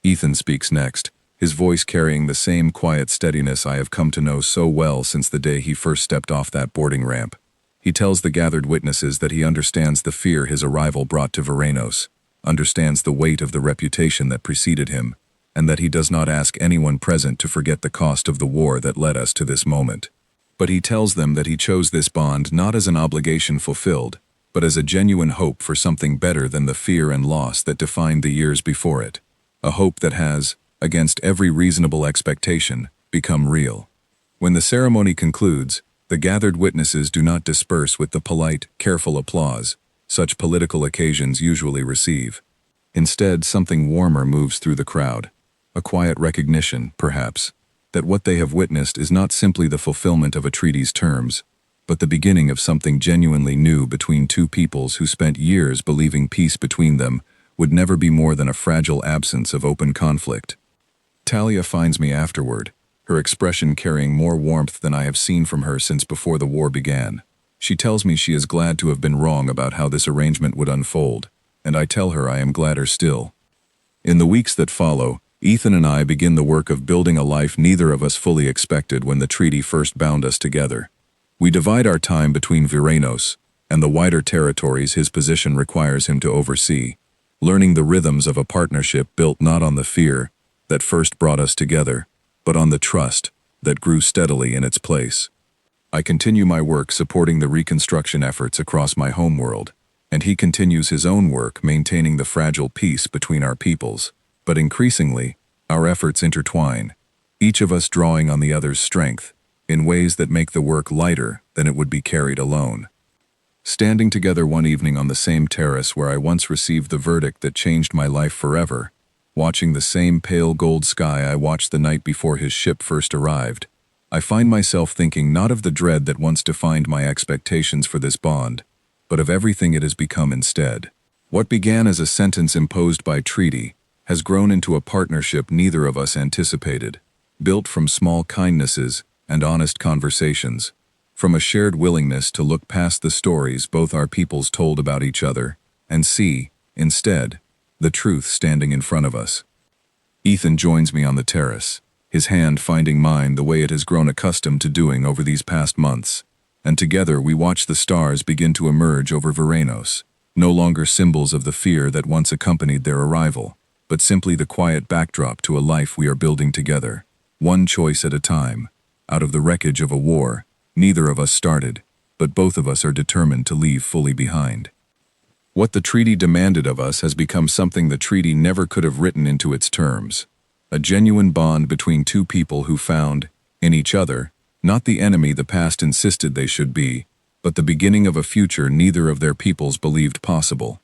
Ethan speaks next, his voice carrying the same quiet steadiness I have come to know so well since the day he first stepped off that boarding ramp. He tells the gathered witnesses that he understands the fear his arrival brought to Veranos, understands the weight of the reputation that preceded him, and that he does not ask anyone present to forget the cost of the war that led us to this moment. But he tells them that he chose this bond not as an obligation fulfilled, but as a genuine hope for something better than the fear and loss that defined the years before it, a hope that has, against every reasonable expectation, become real. When the ceremony concludes, the gathered witnesses do not disperse with the polite, careful applause such political occasions usually receive. Instead, something warmer moves through the crowd, a quiet recognition, perhaps, that what they have witnessed is not simply the fulfillment of a treaty's terms, but the beginning of something genuinely new between two peoples who spent years believing peace between them would never be more than a fragile absence of open conflict. Talia finds me afterward, her expression carrying more warmth than I have seen from her since before the war began. She tells me she is glad to have been wrong about how this arrangement would unfold, and I tell her I am gladder still. In the weeks that follow, Ethan and I begin the work of building a life neither of us fully expected when the treaty first bound us together. We divide our time between Viranos and the wider territories his position requires him to oversee, learning the rhythms of a partnership built not on the fear that first brought us together, but on the trust that grew steadily in its place. I continue my work supporting the reconstruction efforts across my homeworld, and he continues his own work maintaining the fragile peace between our peoples. But increasingly, our efforts intertwine, each of us drawing on the other's strength in ways that make the work lighter than it would be carried alone. Standing together one evening on the same terrace where I once received the verdict that changed my life forever, watching the same pale gold sky I watched the night before his ship first arrived, I find myself thinking not of the dread that once defined my expectations for this bond, but of everything it has become instead. What began as a sentence imposed by treaty has grown into a partnership neither of us anticipated, built from small kindnesses and honest conversations, from a shared willingness to look past the stories both our peoples told about each other and see, instead, the truth standing in front of us. Ethan joins me on the terrace, his hand finding mine the way it has grown accustomed to doing over these past months, and together we watch the stars begin to emerge over Viranos, no longer symbols of the fear that once accompanied their arrival, but simply the quiet backdrop to a life we are building together, one choice at a time, out of the wreckage of a war neither of us started, but both of us are determined to leave fully behind. What the treaty demanded of us has become something the treaty never could have written into its terms, a genuine bond between two people who found, in each other, not the enemy the past insisted they should be, but the beginning of a future neither of their peoples believed possible.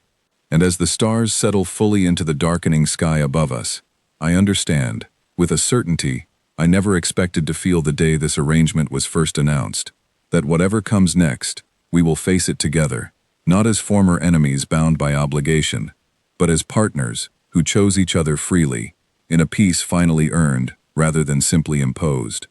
And as the stars settle fully into the darkening sky above us, I understand, with a certainty I never expected to feel the day this arrangement was first announced, that whatever comes next, we will face it together, not as former enemies bound by obligation, but as partners who chose each other freely, in a peace finally earned rather than simply imposed.